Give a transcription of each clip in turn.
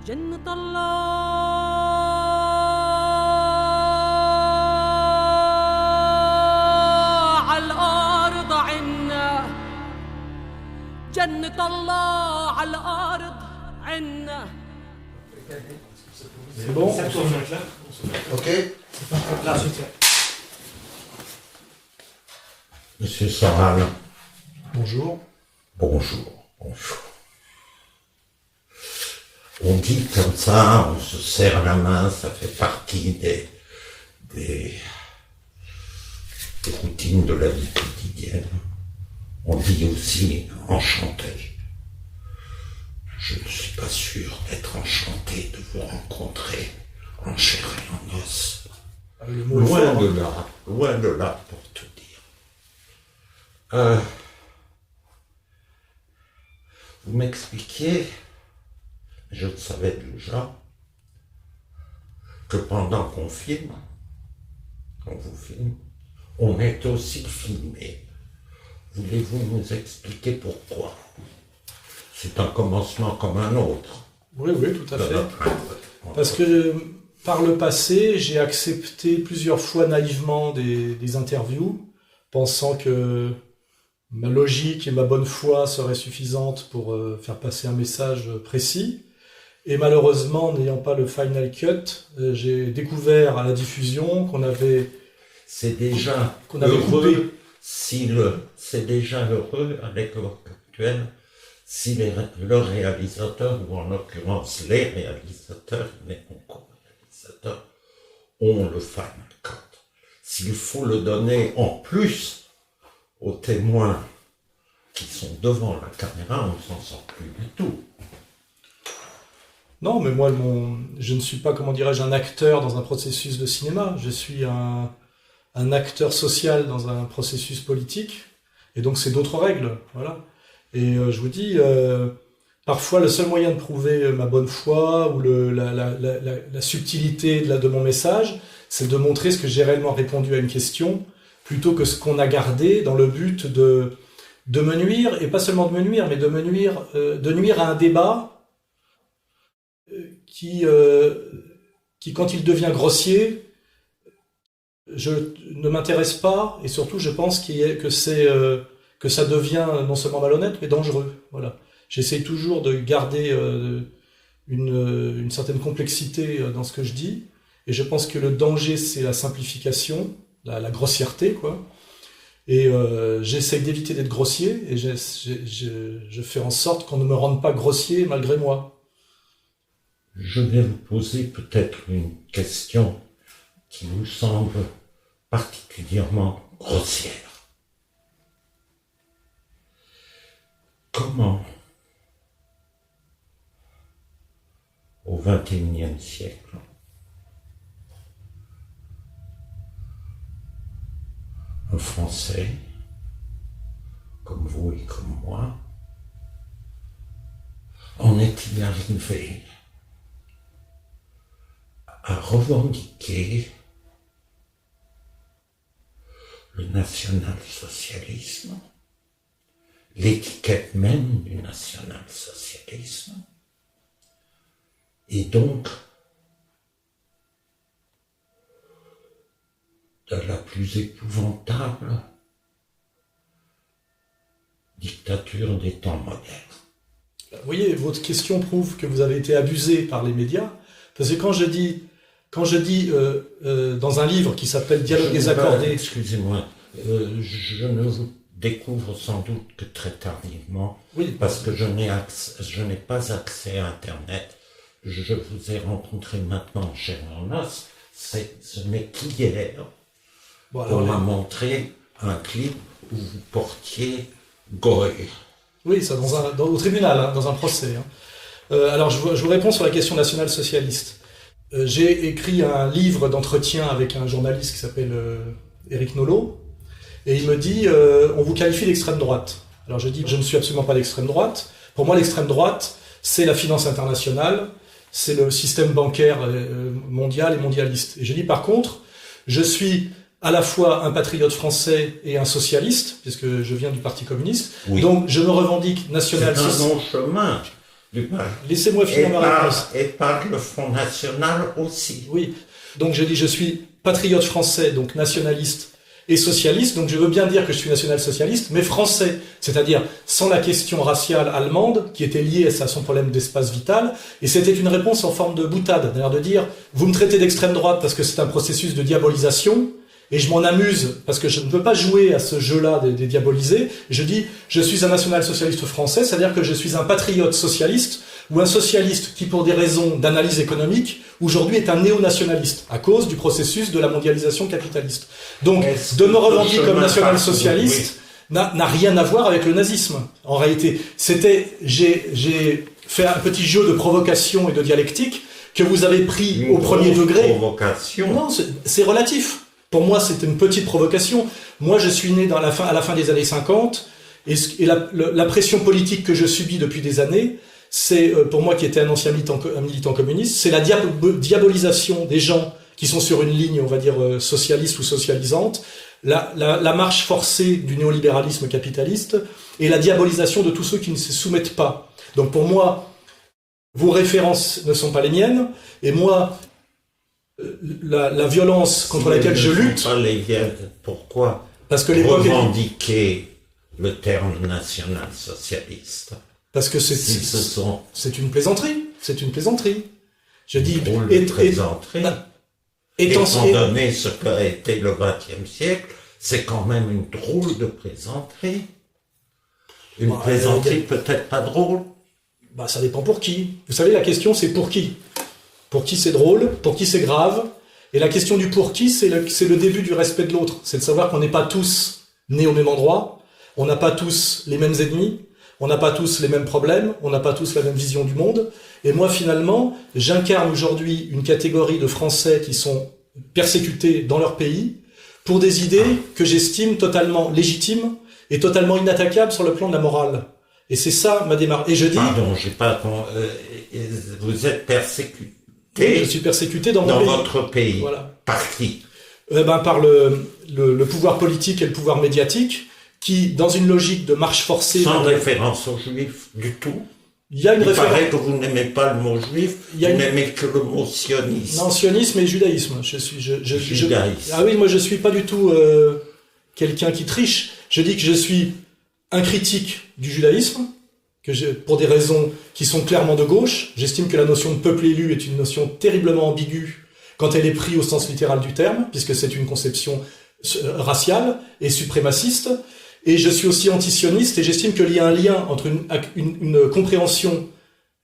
جنة الله على الأرض عنا، جنة الله على الأرض عنا. C'est bon? Ok. Là. Monsieur Soral. Bonjour. Bonjour. Bonjour. On dit comme ça, on se serre la main, ça fait partie des routines de la vie quotidienne. On dit aussi enchanté. Je ne suis pas sûr d'être enchanté de vous rencontrer en chair et en os. Loin de là pour tout dire. Vous m'expliquiez, je le savais déjà, que pendant qu'on filme, quand vous filmez, on est aussi filmé. Voulez-vous nous expliquer pourquoi? C'est un commencement comme un autre. Oui, tout à fait. Parce que par le passé, j'ai accepté plusieurs fois naïvement des interviews, pensant que ma logique et ma bonne foi seraient suffisantes pour faire passer un message précis. Et malheureusement, n'ayant pas le final cut, j'ai découvert à la diffusion qu'on avait... C'est déjà coupé. C'est déjà heureux à l'époque actuelle si le réalisateur, ou en l'occurrence les réalisateurs, mais encore réalisateurs, ont le final cut. S'il faut le donner en plus aux témoins qui sont devant la caméra, on ne s'en sort plus du tout. Non, mais moi, je ne suis pas, comment dirais-je, un acteur dans un processus de cinéma. Je suis un acteur social dans un processus politique. Et donc, c'est d'autres règles. Voilà. Et je vous dis, parfois, le seul moyen de prouver ma bonne foi ou la subtilité de mon message, c'est de montrer ce que j'ai réellement répondu à une question, plutôt que ce qu'on a gardé dans le but de me nuire, et pas seulement de me nuire, mais de nuire à un débat qui, quand il devient grossier, ne m'intéresse pas, et surtout je pense que ça devient non seulement malhonnête, mais dangereux. Voilà. J'essaye toujours de garder une certaine complexité dans ce que je dis, et je pense que le danger, c'est la simplification, la grossièreté, quoi. Et j'essaye d'éviter d'être grossier, et je fais en sorte qu'on ne me rende pas grossier malgré moi. Je vais vous poser peut-être une question qui vous semble particulièrement grossière. Comment, au XXIe siècle, un Français, comme vous et comme moi, en est-il arrivé à revendiquer le national-socialisme, l'étiquette même du national-socialisme, et donc de la plus épouvantable dictature des temps modernes. Vous voyez, votre question prouve que vous avez été abusé par les médias, parce que quand je dis dans un livre qui s'appelle Dialogue désaccordé... Excusez-moi, je ne vous découvre sans doute que très tardivement, Oui. parce que je n'ai pas accès à Internet. Je vous ai rencontré maintenant chez Monas, ce n'est qu'hier. Bon, On m'a alors, montré un clip où vous portiez Goy. oui, ça au tribunal, hein, dans un procès. Hein. Alors, je vous réponds sur la question nationale-socialiste. J'ai écrit un livre d'entretien avec un journaliste qui s'appelle Éric Nolot, et il me dit on vous qualifie d'extrême droite. Alors je dis je ne suis absolument pas d'extrême droite. Pour moi, l'extrême droite, c'est la finance internationale, c'est le système bancaire mondial et mondialiste. Et je dis par contre, je suis à la fois un patriote français et un socialiste, puisque je viens du Parti communiste. Oui. Donc je me revendique C'est national-socialiste. un long chemin. Laissez-moi finir ma réponse. Et par le Front National aussi. Oui. Donc je dis je suis patriote français, donc nationaliste et socialiste. Donc je veux bien dire que je suis national-socialiste, mais français. C'est-à-dire sans la question raciale allemande, qui était liée à son problème d'espace vital. Et c'était une réponse en forme de boutade. D'ailleurs de dire, vous me traitez d'extrême droite parce que c'est un processus de diabolisation. Et je m'en amuse, parce que je ne veux pas jouer à ce jeu-là des diabolisés. Je dis, je suis un national-socialiste français, c'est-à-dire que je suis un patriote socialiste, ou un socialiste qui, pour des raisons d'analyse économique, aujourd'hui est un néo-nationaliste, à cause du processus de la mondialisation capitaliste. Donc, de me revendiquer comme national-socialiste n'a rien à voir avec le nazisme. En réalité, j'ai fait un petit jeu de provocation et de dialectique que vous avez pris au premier degré. Provocation. Non, c'est relatif. Pour moi, c'était une petite provocation. Moi, je suis né à la fin des années 50, et la pression politique que je subis depuis des années, c'est, pour moi qui étais un ancien militant communiste, c'est la diabolisation des gens qui sont sur une ligne, on va dire, socialiste ou socialisante, la marche forcée du néolibéralisme capitaliste, et la diabolisation de tous ceux qui ne se soumettent pas. Donc pour moi, vos références ne sont pas les miennes, et moi... La violence contre laquelle je lutte. Pas les viennes. Pourquoi parce que l'époque revendiquer le terme national-socialiste? Parce que c'est une plaisanterie. C'est une plaisanterie. Je dis plaisanterie. Étant donné ce qu'a été le XXe siècle, c'est quand même une drôle de plaisanterie. Une plaisanterie peut-être pas drôle. Bah, ça dépend pour qui. Vous savez, la question c'est pour qui. Pour qui c'est drôle, pour qui c'est grave. Et la question du pour qui, c'est le début du respect de l'autre. C'est de savoir qu'on n'est pas tous nés au même endroit, on n'a pas tous les mêmes ennemis, on n'a pas tous les mêmes problèmes, on n'a pas tous la même vision du monde. Et moi, finalement, j'incarne aujourd'hui une catégorie de Français qui sont persécutés dans leur pays pour des idées que j'estime totalement légitimes et totalement inattaquables sur le plan de la morale. Et c'est ça ma démarche. Et je dis... Pardon, vous êtes persécuté. Je suis persécuté dans votre pays. Voilà. Par qui? Par le pouvoir politique et le pouvoir médiatique, qui, dans une logique de marche forcée... Sans référence aux juifs du tout. Il y a une référence... paraît que vous n'aimez pas le mot juif, vous n'aimez que le mot sioniste. Non, sionisme et judaïsme. Judaïsme. Ah oui, moi je suis pas du tout quelqu'un qui triche. Je dis que je suis un critique du judaïsme, pour des raisons qui sont clairement de gauche. J'estime que la notion de peuple élu est une notion terriblement ambiguë quand elle est prise au sens littéral du terme, puisque c'est une conception raciale et suprémaciste. Et je suis aussi antisioniste, et j'estime qu'il y a un lien entre une compréhension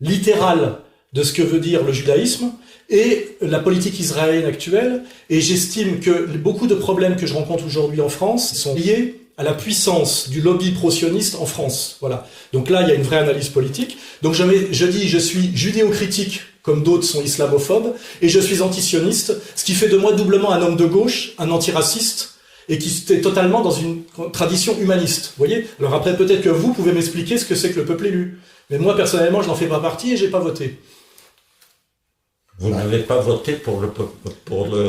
littérale de ce que veut dire le judaïsme et la politique israélienne actuelle. Et j'estime que beaucoup de problèmes que je rencontre aujourd'hui en France sont liés à la puissance du lobby pro-sioniste en France. Voilà. Donc là, il y a une vraie analyse politique. Donc je dis, je suis judéo-critique, comme d'autres sont islamophobes, et je suis antisioniste, ce qui fait de moi doublement un homme de gauche, un antiraciste, et qui est totalement dans une tradition humaniste. Vous voyez? Alors après, peut-être que vous pouvez m'expliquer ce que c'est que le peuple élu. Mais moi, personnellement, je n'en fais pas partie et j'ai pas voté. Vous n'avez pas voté pour le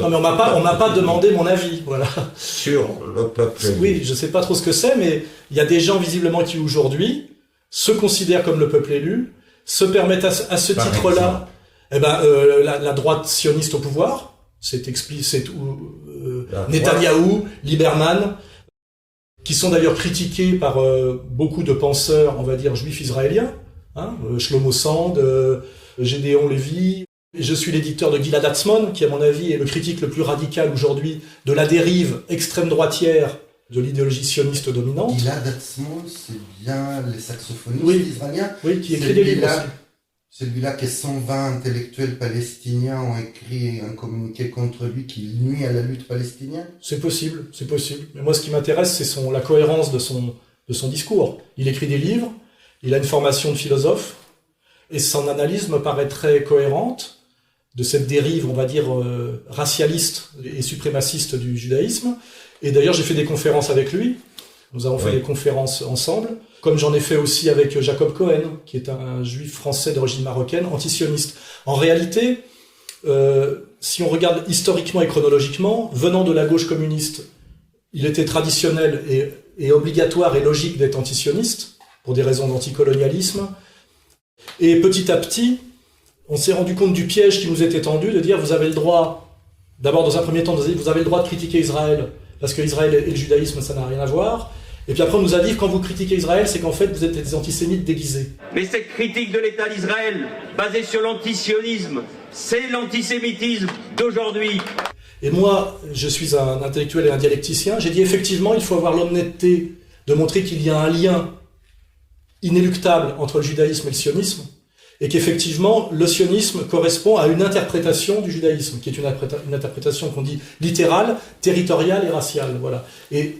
Non, mais on m'a pas demandé mon avis, voilà. sur le peuple élu. Oui, je sais pas trop ce que c'est, mais il y a des gens visiblement qui aujourd'hui se considèrent comme le peuple élu, se permettent à ce Par titre-là, la droite sioniste au pouvoir, c'est explicite, Netanyahou, Lieberman, qui sont d'ailleurs critiqués par beaucoup de penseurs, on va dire, juifs israéliens, Shlomo Sand, Gédéon Lévy. Je suis l'éditeur de Gilad Atzmon, qui à mon avis est le critique le plus radical aujourd'hui de la dérive extrême droitière de l'idéologie sioniste dominante. Gilad Atzmon, c'est bien les saxophonistes israéliens. Oui, qui écrit des livres aussi. Celui-là que 120 intellectuels palestiniens ont écrit un communiqué contre lui qui nuit à la lutte palestinienne. C'est possible. Mais moi, ce qui m'intéresse, c'est la cohérence de son discours. Il écrit des livres, il a une formation de philosophe, et son analyse me paraît très cohérente de cette dérive, on va dire, racialiste et suprémaciste du judaïsme. Et d'ailleurs, j'ai fait des conférences avec lui. Nous avons fait des conférences ensemble, comme j'en ai fait aussi avec Jacob Cohen, qui est un juif français d'origine marocaine, antisioniste. En réalité, si on regarde historiquement et chronologiquement, venant de la gauche communiste, il était traditionnel et obligatoire et logique d'être antisioniste, pour des raisons d'anticolonialisme. Et petit à petit, on s'est rendu compte du piège qui nous était tendu, de dire vous avez le droit, d'abord dans un premier temps, vous avez le droit de critiquer Israël, parce que Israël et le judaïsme, ça n'a rien à voir. Et puis après, on nous a dit, quand vous critiquez Israël, c'est qu'en fait, vous êtes des antisémites déguisés. Mais cette critique de l'État d'Israël, basée sur l'antisionisme, c'est l'antisémitisme d'aujourd'hui. Et moi, je suis un intellectuel et un dialecticien. J'ai dit, effectivement, il faut avoir l'honnêteté de montrer qu'il y a un lien inéluctable entre le judaïsme et le sionisme, et qu'effectivement, le sionisme correspond à une interprétation du judaïsme, qui est une interprétation qu'on dit littérale, territoriale et raciale. Voilà. Et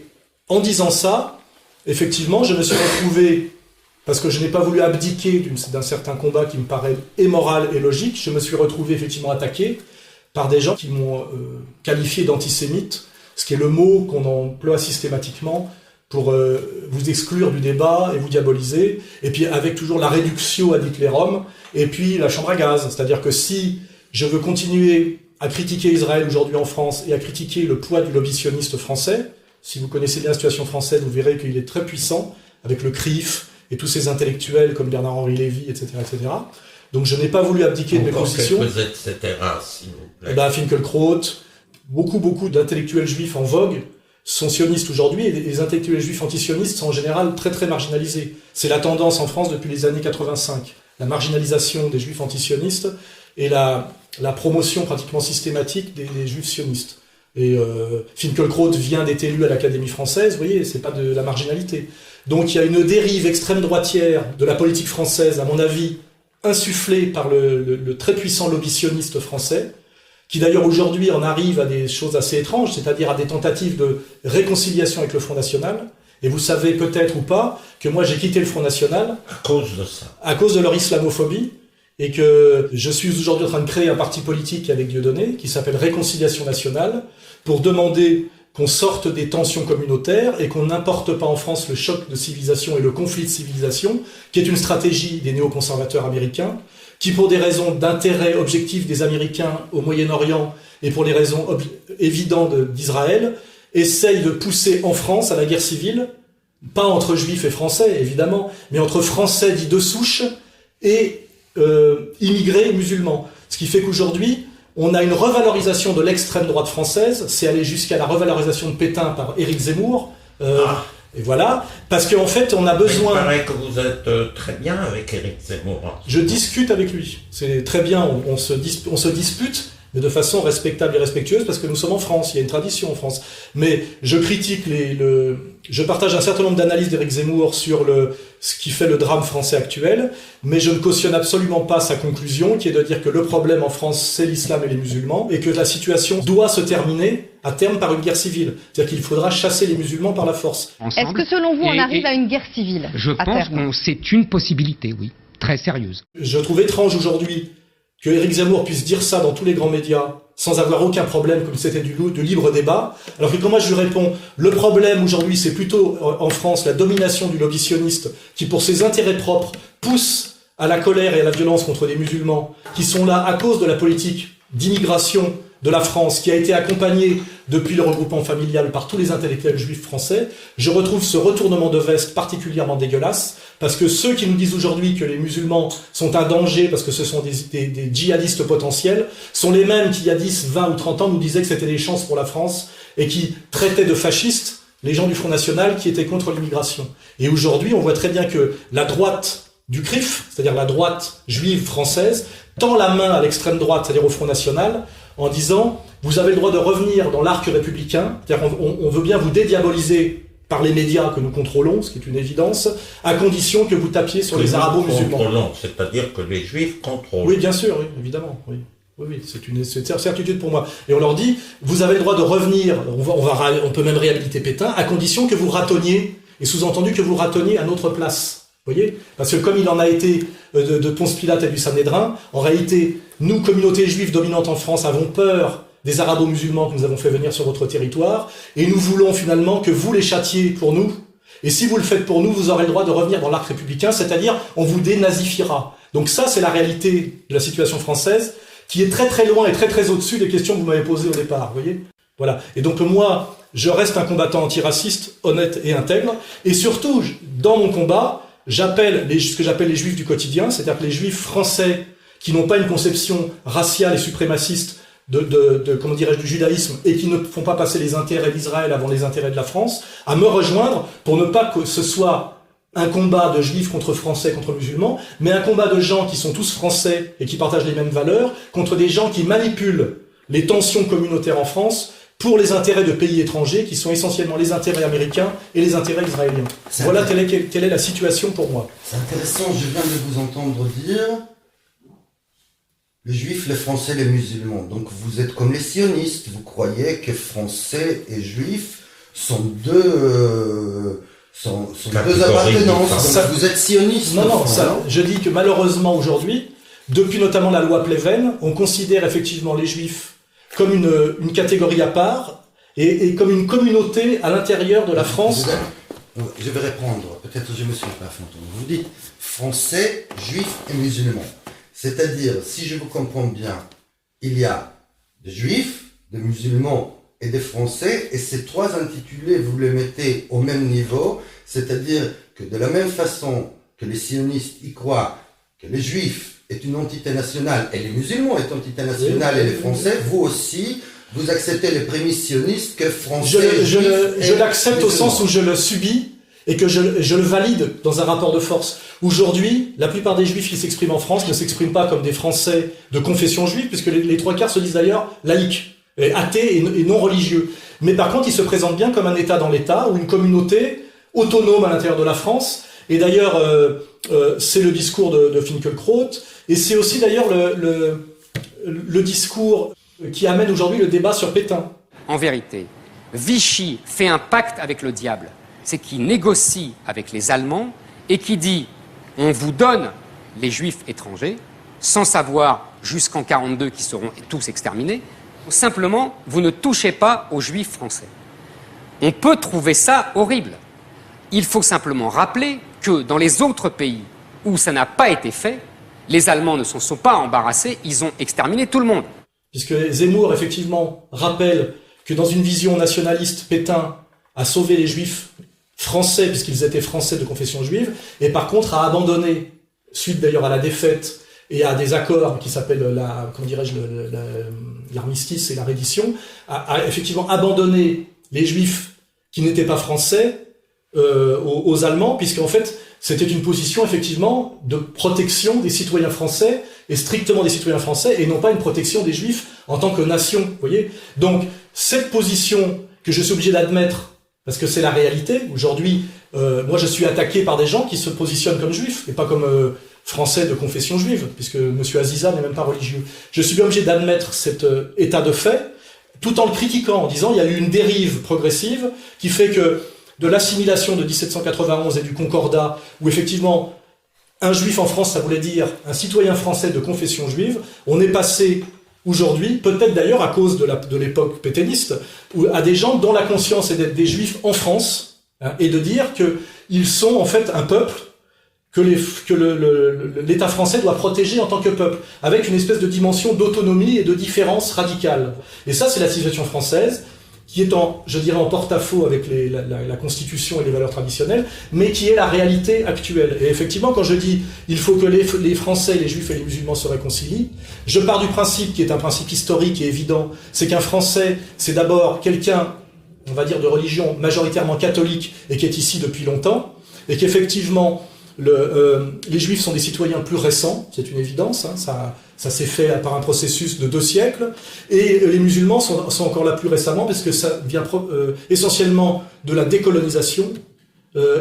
en disant ça, effectivement, je me suis retrouvé, parce que je n'ai pas voulu abdiquer d'un certain combat qui me paraît immoral et logique, je me suis retrouvé effectivement attaqué par des gens qui m'ont qualifié d'antisémite, ce qui est le mot qu'on emploie systématiquement pour vous exclure du débat et vous diaboliser, et puis avec toujours la réduction ad Hitlerum, et puis la chambre à gaz. C'est-à-dire que si je veux continuer à critiquer Israël aujourd'hui en France et à critiquer le poids du lobby sioniste français, si vous connaissez bien la situation française, vous verrez qu'il est très puissant, avec le CRIF et tous ces intellectuels comme Bernard-Henri Lévy, etc., etc. Donc je n'ai pas voulu abdiquer de mes positions. Quelques etc., s'il vous plaît. Finkielkraut, beaucoup d'intellectuels juifs en vogue sont sionistes aujourd'hui, et les intellectuels juifs antisionistes sont en général très très marginalisés. C'est la tendance en France depuis les années 85. La marginalisation des juifs antisionistes et la promotion pratiquement systématique des juifs sionistes. Et Finkielkraut vient d'être élu à l'Académie française, vous voyez, c'est pas de la marginalité. Donc il y a une dérive extrême droitière de la politique française, à mon avis, insufflée par le très puissant lobby sioniste français, qui d'ailleurs aujourd'hui en arrive à des choses assez étranges, c'est-à-dire à des tentatives de réconciliation avec le Front National. Et vous savez peut-être ou pas que moi j'ai quitté le Front National à cause de ça, à cause de leur islamophobie, et que je suis aujourd'hui en train de créer un parti politique avec Dieudonné qui s'appelle Réconciliation Nationale, pour demander qu'on sorte des tensions communautaires et qu'on n'importe pas en France le choc de civilisation et le conflit de civilisation, qui est une stratégie des néoconservateurs américains, qui pour des raisons d'intérêt objectif des Américains au Moyen-Orient et pour les raisons évidentes d'Israël, essayent de pousser en France à la guerre civile, pas entre juifs et français évidemment, mais entre français dits de souche et immigrés musulmans. Ce qui fait qu'aujourd'hui, on a une revalorisation de l'extrême droite française, c'est aller jusqu'à la revalorisation de Pétain par Éric Zemmour, et voilà, parce qu'en fait, on a besoin... Il paraît que vous êtes très bien avec Éric Zemmour. Je discute avec lui, c'est très bien, on se dispute, mais de façon respectable et respectueuse, parce que nous sommes en France, il y a une tradition en France. Mais je critique je partage un certain nombre d'analyses d'Éric Zemmour sur ce qui fait le drame français actuel, mais je ne cautionne absolument pas sa conclusion, qui est de dire que le problème en France, c'est l'islam et les musulmans, et que la situation doit se terminer à terme par une guerre civile. C'est-à-dire qu'il faudra chasser les musulmans par la force. Est-ce que selon vous, on arrive à une guerre civile? Je pense que c'est une possibilité, oui, très sérieuse. Je trouve étrange aujourd'hui que Éric Zemmour puisse dire ça dans tous les grands médias sans avoir aucun problème, comme c'était du libre débat, alors que quand moi je lui réponds, le problème aujourd'hui c'est plutôt en France la domination du lobby sioniste qui pour ses intérêts propres pousse à la colère et à la violence contre les musulmans, qui sont là à cause de la politique d'immigration de la France, qui a été accompagnée depuis le regroupement familial par tous les intellectuels juifs français, je retrouve ce retournement de veste particulièrement dégueulasse, parce que ceux qui nous disent aujourd'hui que les musulmans sont un danger parce que ce sont des djihadistes potentiels, sont les mêmes qui, il y a 10, 20 ou 30 ans, nous disaient que c'était des chances pour la France, et qui traitaient de fascistes les gens du Front National qui étaient contre l'immigration. Et aujourd'hui, on voit très bien que la droite du CRIF, c'est-à-dire la droite juive française, tend la main à l'extrême droite, c'est-à-dire au Front National, en disant « vous avez le droit de revenir dans l'arc républicain », c'est-à-dire on veut bien vous dédiaboliser par les médias que nous contrôlons, ce qui est une évidence, à condition que vous tapiez sur les arabo-musulmans. Contrôlons, c'est-à-dire que les juifs contrôlent. Oui, bien sûr, oui, évidemment, oui. Oui, c'est une certitude pour moi. Et on leur dit, vous avez le droit de revenir, on peut même réhabiliter Pétain, à condition que vous ratonniez, et sous-entendu que vous ratonniez à notre place. Vous voyez ? Parce que comme il en a été de Ponce Pilate et du Sanhédrin, en réalité, nous, communautés juives dominantes en France, avons peur des arabo-musulmans que nous avons fait venir sur votre territoire, et nous voulons finalement que vous les châtiez pour nous, et si vous le faites pour nous, vous aurez le droit de revenir dans l'arc républicain, c'est-à-dire on vous dénazifiera. Donc ça, c'est la réalité de la situation française, qui est très très loin et très très au-dessus des questions que vous m'avez posées au départ, vous voyez ? Voilà. Et donc moi, je reste un combattant antiraciste, honnête et intègre, et surtout, dans mon combat, j'appelle ce que j'appelle les juifs du quotidien, c'est-à-dire que les juifs français qui n'ont pas une conception raciale et suprémaciste comment dirais-je, du judaïsme, et qui ne font pas passer les intérêts d'Israël avant les intérêts de la France, à me rejoindre pour ne pas que ce soit un combat de juifs contre français, contre musulmans, mais un combat de gens qui sont tous français et qui partagent les mêmes valeurs, contre des gens qui manipulent les tensions communautaires en France pour les intérêts de pays étrangers, qui sont essentiellement les intérêts américains et les intérêts israéliens. Voilà quelle est la situation pour moi. C'est intéressant, je viens de vous entendre dire les juifs, les français, les musulmans. Donc vous êtes comme les sionistes, vous croyez que français et juifs sont deux appartenances. Donc vous êtes sioniste. Non, je dis que malheureusement aujourd'hui, depuis notamment la loi Pleven, on considère effectivement les juifs comme une catégorie à part et comme une communauté à l'intérieur de la France. Je vais répondre, peut-être que je me suis pas fait entendre. Vous dites français, juifs et musulmans. C'est-à-dire, si je vous comprends bien, il y a des juifs, des musulmans et des français, et ces trois intitulés, vous les mettez au même niveau, c'est-à-dire que de la même façon que les sionistes y croient que les juifs est une entité nationale et les musulmans est une entité nationale et les français, vous aussi, vous acceptez les prémices sionistes que français, je l'accepte au sens où je le subis et que je le valide dans un rapport de force. Aujourd'hui, la plupart des juifs qui s'expriment en France ne s'expriment pas comme des Français de confession juive, puisque les trois quarts se disent d'ailleurs laïcs, athées et non religieux. Mais par contre, ils se présentent bien comme un État dans l'État, ou une communauté autonome à l'intérieur de la France. Et d'ailleurs, c'est le discours de Finkielkraut, et c'est aussi d'ailleurs le discours qui amène aujourd'hui le débat sur Pétain. En vérité, Vichy fait un pacte avec le diable. C'est qu'il négocie avec les Allemands et qui dit « on vous donne les Juifs étrangers, sans savoir jusqu'en 1942 qu'ils seront tous exterminés, simplement vous ne touchez pas aux Juifs français ». On peut trouver ça horrible. Il faut simplement rappeler que dans les autres pays où ça n'a pas été fait, les Allemands ne s'en sont pas embarrassés, ils ont exterminé tout le monde. Puisque Zemmour, effectivement, rappelle que dans une vision nationaliste, Pétain a sauvé les Juifs français, puisqu'ils étaient français de confession juive, et par contre a abandonné, suite d'ailleurs à la défaite et à des accords qui s'appellent l'armistice et la reddition, a effectivement abandonné les Juifs qui n'étaient pas français aux Allemands, puisqu'en fait c'était une position effectivement de protection des citoyens français, et strictement des citoyens français, et non pas une protection des Juifs en tant que nation, vous voyez. Donc cette position que je suis obligé d'admettre, parce que c'est la réalité. Aujourd'hui, moi je suis attaqué par des gens qui se positionnent comme juifs et pas comme français de confession juive, puisque M. Aziza n'est même pas religieux. Je suis bien obligé d'admettre cet état de fait, tout en le critiquant, en disant il y a eu une dérive progressive qui fait que de l'assimilation de 1791 et du Concordat, où effectivement un juif en France, ça voulait dire un citoyen français de confession juive, on est passé aujourd'hui, peut-être d'ailleurs à cause de l'époque pétainiste, à des gens dont la conscience est d'être des juifs en France, hein, et de dire qu'ils sont en fait un peuple que l'État français doit protéger en tant que peuple, avec une espèce de dimension d'autonomie et de différence radicale. Et ça, c'est la civilisation française, qui est en porte-à-faux avec la Constitution et les valeurs traditionnelles, mais qui est la réalité actuelle. Et effectivement, quand je dis il faut que les Français, les Juifs et les musulmans se réconcilient, je pars du principe qui est un principe historique et évident, c'est qu'un Français, c'est d'abord quelqu'un, on va dire, de religion majoritairement catholique et qui est ici depuis longtemps, et qu'effectivement, les Juifs sont des citoyens plus récents, c'est une évidence, hein, ça s'est fait par un processus de 2 siècles, et les musulmans sont encore là plus récemment, parce que ça vient essentiellement de la décolonisation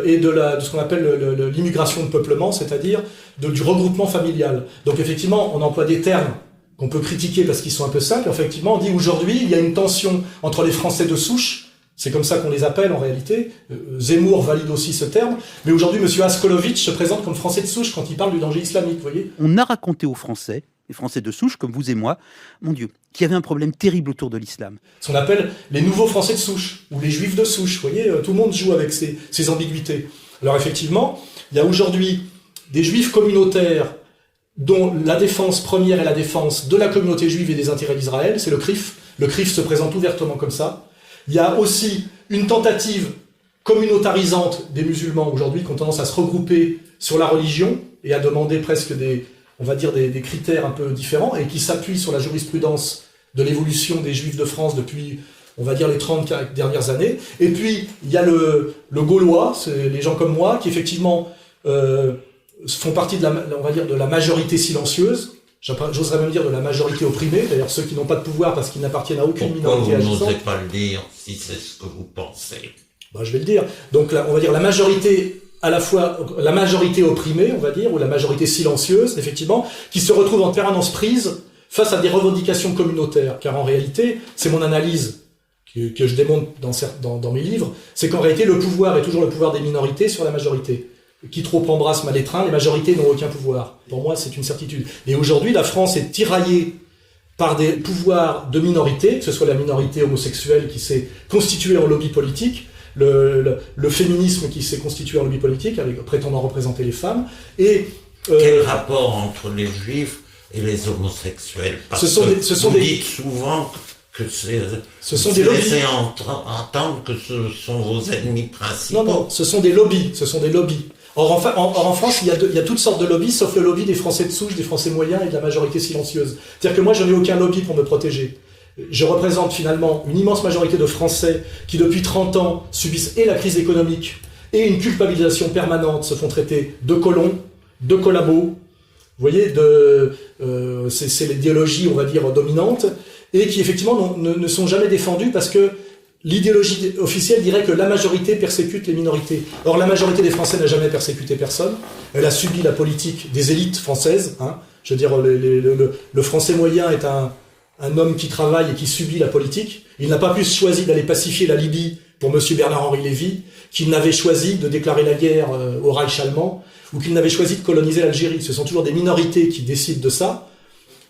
et de ce qu'on appelle l'immigration de peuplement, c'est-à-dire du regroupement familial. Donc effectivement, on emploie des termes qu'on peut critiquer parce qu'ils sont un peu simples. Effectivement, on dit aujourd'hui, il y a une tension entre les Français de souche. C'est comme ça qu'on les appelle en réalité. Zemmour valide aussi ce terme. Mais aujourd'hui, M. Askolovitch se présente comme Français de souche quand il parle du danger islamique, vous voyez. On a raconté aux Français, les Français de souche, comme vous et moi, mon Dieu, qu'il y avait un problème terrible autour de l'islam. Ce qu'on appelle les nouveaux Français de souche, ou les Juifs de souche, vous voyez. Tout le monde joue avec ces ambiguïtés. Alors effectivement, il y a aujourd'hui des Juifs communautaires dont la défense première est la défense de la communauté juive et des intérêts d'Israël. C'est le CRIF. Le CRIF se présente ouvertement comme ça. Il y a aussi une tentative communautarisante des musulmans aujourd'hui qui ont tendance à se regrouper sur la religion et à demander presque des critères un peu différents et qui s'appuient sur la jurisprudence de l'évolution des Juifs de France depuis, on va dire, les 30 dernières années. Et puis, il y a le Gaulois, c'est les gens comme moi, qui effectivement font partie de la majorité silencieuse. J'oserais même dire de la majorité opprimée, d'ailleurs ceux qui n'ont pas de pouvoir parce qu'ils n'appartiennent à aucune minorité agissante. Pourquoi vous n'osez pas le dire, si c'est ce que vous pensez? Je vais le dire. Donc là, on va dire la majorité, à la fois la majorité opprimée, on va dire, ou la majorité silencieuse, effectivement, qui se retrouve en permanence prise face à des revendications communautaires. Car en réalité, c'est mon analyse que je démontre dans mes livres, c'est qu'en réalité, le pouvoir est toujours le pouvoir des minorités sur la majorité. Qui trop embrasse mal étreint, les majorités n'ont aucun pouvoir. Pour moi, c'est une certitude. Et aujourd'hui, la France est tiraillée par des pouvoirs de minorités, que ce soit la minorité homosexuelle qui s'est constituée en lobby politique, le féminisme qui s'est constitué en lobby politique, avec prétendant représenter les femmes, et... Quel rapport entre les Juifs et les homosexuels? Parce que vous dites souvent que ce sont des lobbies. Laissez entendre que ce sont vos ennemis principaux. Non, ce sont des lobbies, Or, en France, il y a toutes sortes de lobbies, sauf le lobby des Français de souche, des Français moyens et de la majorité silencieuse. C'est-à-dire que moi, je n'ai aucun lobby pour me protéger. Je représente finalement une immense majorité de Français qui, depuis 30 ans, subissent et la crise économique et une culpabilisation permanente, se font traiter de colons, de collabos. Vous voyez, c'est l'idéologie, on va dire, dominante, et qui, effectivement, ne sont jamais défendus parce que l'idéologie officielle dirait que la majorité persécute les minorités. Or, la majorité des Français n'a jamais persécuté personne. Elle a subi la politique des élites françaises. Hein. Je veux dire, le Français moyen est un homme qui travaille et qui subit la politique. Il n'a pas pu choisir d'aller pacifier la Libye pour M. Bernard-Henri Lévy, qu'il n'avait choisi de déclarer la guerre au Reich allemand, ou qu'il n'avait choisi de coloniser l'Algérie. Ce sont toujours des minorités qui décident de ça.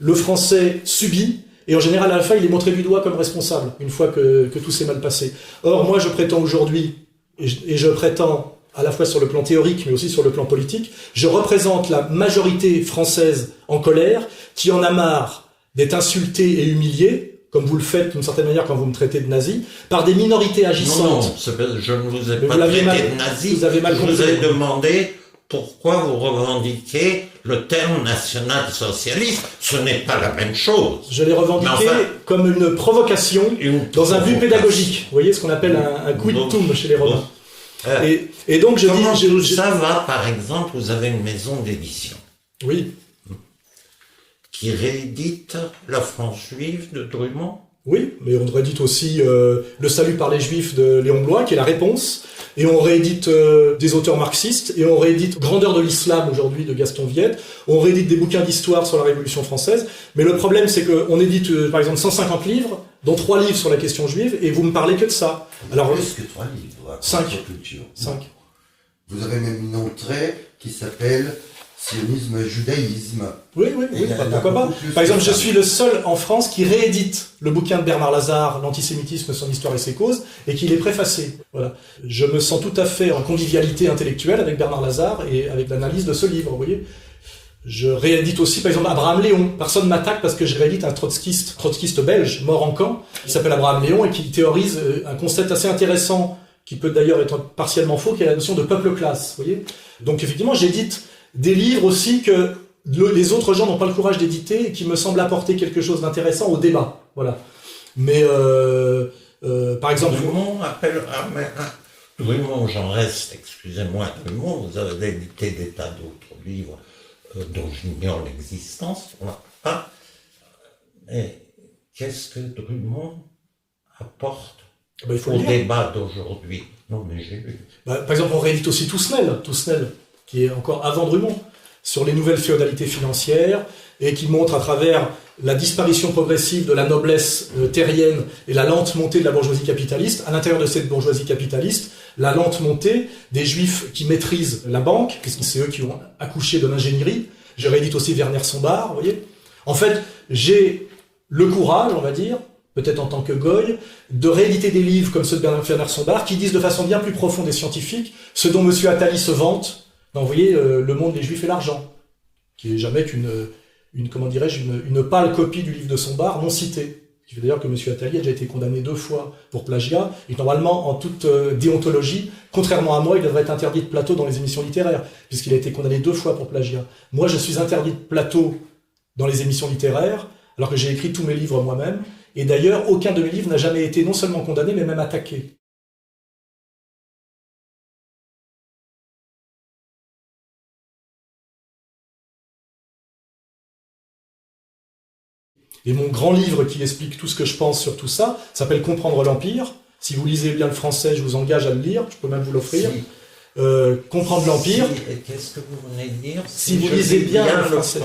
Le Français subit. Et en général, à la fin, il est montré du doigt comme responsable, une fois que tout s'est mal passé. Or, moi, je prétends aujourd'hui, et je prétends à la fois sur le plan théorique, mais aussi sur le plan politique, je représente la majorité française en colère, qui en a marre d'être insultée et humiliée, comme vous le faites d'une certaine manière quand vous me traitez de nazi, par des minorités agissantes. Non, je ne vous ai pas traité de nazi, vous avez mal compris. Je vous ai demandé pourquoi vous revendiquez le terme national-socialiste. Ce n'est pas la même chose. Je l'ai revendiqué comme une provocation dans un but pédagogique. Vous voyez ce qu'on appelle un quid-tum chez les Romains. Et donc je dis... ça va, par exemple, vous avez une maison d'édition. Oui. Qui réédite La France juive de Drummond. Oui, mais on réédite aussi Le salut par les Juifs de Léon Bloy, qui est la réponse. Et on réédite des auteurs marxistes, et on réédite Grandeur de l'islam aujourd'hui de Gaston Viette, on réédite des bouquins d'histoire sur la Révolution française, mais le problème c'est qu'on édite par exemple 150 livres, dont 3 livres sur la question juive, et vous me parlez que de ça. Alors, plus que 3 livres, 5. 5. Vous avez même une entrée qui s'appelle sionisme, judaïsme. Oui, pourquoi pas. Par exemple, je suis le seul en France qui réédite le bouquin de Bernard Lazare, L'antisémitisme, son histoire et ses causes, et qui l'est préfacé. Voilà. Je me sens tout à fait en convivialité intellectuelle avec Bernard Lazare et avec l'analyse de ce livre, vous voyez. Je réédite aussi, par exemple, Abraham Léon. Personne m'attaque parce que je réédite un trotskiste belge, mort en camp, qui s'appelle Abraham Léon et qui théorise un concept assez intéressant, qui peut d'ailleurs être partiellement faux, qui est la notion de peuple-classe, vous voyez. Donc effectivement, j'édite des livres aussi que les autres gens n'ont pas le courage d'éditer et qui me semblent apporter quelque chose d'intéressant au débat. Voilà. Mais, par exemple... Drummond, j'en reste, excusez-moi, Drummond, vous avez édité des tas d'autres livres dont j'ignore l'existence, voilà. Mais qu'est-ce que Drummond apporte au débat d'aujourd'hui? Non, mais j'ai lu. Par exemple, on réédite aussi Toussenel, qui est encore avant Drummond, sur les nouvelles féodalités financières, et qui montre à travers la disparition progressive de la noblesse terrienne et la lente montée de la bourgeoisie capitaliste, à l'intérieur de cette bourgeoisie capitaliste, la lente montée des juifs qui maîtrisent la banque, puisque c'est eux qui ont accouché de l'ingénierie. Je réédite aussi Werner Sombart, vous voyez. En fait, j'ai le courage, on va dire, peut-être en tant que goy, de rééditer des livres comme ceux de Werner Sombart, qui disent de façon bien plus profonde et scientifique ce dont M. Attali se vante dans, vous voyez, Le monde des Juifs et l'argent, qui est jamais qu'une pâle copie du livre de Sombart non cité. Ce qui fait d'ailleurs que M. Attali a déjà été condamné 2 fois pour plagiat, et normalement, en toute déontologie, contrairement à moi, il devrait être interdit de plateau dans les émissions littéraires, puisqu'il a été condamné 2 fois pour plagiat. Moi, je suis interdit de plateau dans les émissions littéraires, alors que j'ai écrit tous mes livres moi-même, et d'ailleurs, aucun de mes livres n'a jamais été non seulement condamné, mais même attaqué. Et mon grand livre qui explique tout ce que je pense sur tout ça s'appelle « Comprendre l'Empire ». Si vous lisez bien le français, je vous engage à le lire, je peux même vous l'offrir. Comprendre l'Empire. Qu'est-ce que vous venez de dire? Si vous lisez bien le français.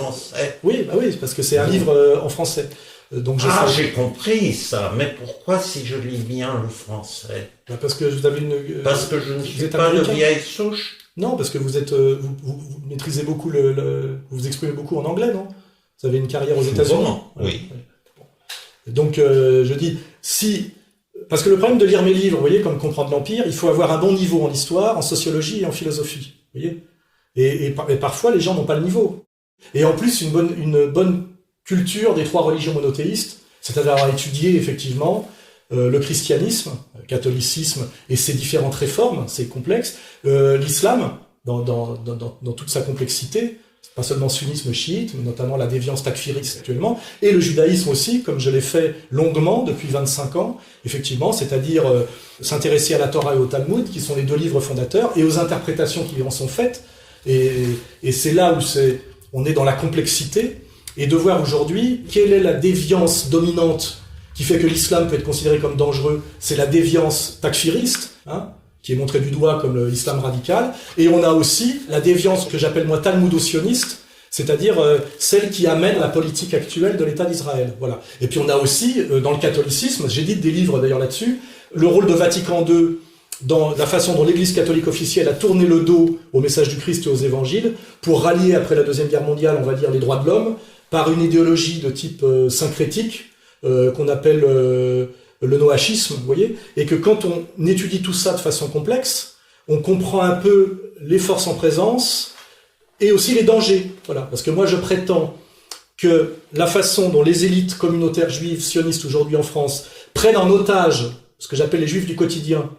Oui, parce que c'est un livre en français. Donc j'ai compris ça, mais pourquoi si je lis bien le français? Parce que vous avez parce que je ne suis pas de vieille souche? Non, parce que vous êtes, vous maîtrisez beaucoup vous vous exprimez beaucoup en anglais, non? Vous avez une carrière aux États-Unis. Oui. Donc, je dis, parce que le problème de lire mes livres, vous voyez, comme Comprendre l'Empire, il faut avoir un bon niveau en histoire, en sociologie et en philosophie. Vous voyez, et parfois, les gens n'ont pas le niveau. Et en plus, une bonne culture des 3 religions monothéistes, c'est-à-dire avoir étudié, effectivement, le christianisme, le catholicisme et ses différentes réformes, c'est complexe, l'islam, dans toute sa complexité, pas seulement sunnisme chiite, mais notamment la déviance takfiriste actuellement, et le judaïsme aussi, comme je l'ai fait longuement depuis 25 ans, effectivement, c'est-à-dire s'intéresser à la Torah et au Talmud, qui sont les 2 livres fondateurs, et aux interprétations qui en sont faites, et c'est là où on est dans la complexité, et de voir aujourd'hui quelle est la déviance dominante qui fait que l'islam peut être considéré comme dangereux, c'est la déviance takfiriste, qui est montrée du doigt comme l'islam radical, et on a aussi la déviance que j'appelle moi talmudo-sioniste, c'est-à-dire celle qui amène la politique actuelle de l'État d'Israël. Voilà. Et puis on a aussi, dans le catholicisme, j'édite des livres d'ailleurs là-dessus, le rôle de Vatican II dans la façon dont l'Église catholique officielle a tourné le dos au message du Christ et aux évangiles, pour rallier après la Deuxième Guerre mondiale, on va dire, les droits de l'homme, par une idéologie de type syncrétique, qu'on appelle le noachisme, vous voyez, et que quand on étudie tout ça de façon complexe, on comprend un peu les forces en présence et aussi les dangers. Voilà, parce que moi je prétends que la façon dont les élites communautaires juives sionistes aujourd'hui en France prennent en otage ce que j'appelle les juifs du quotidien,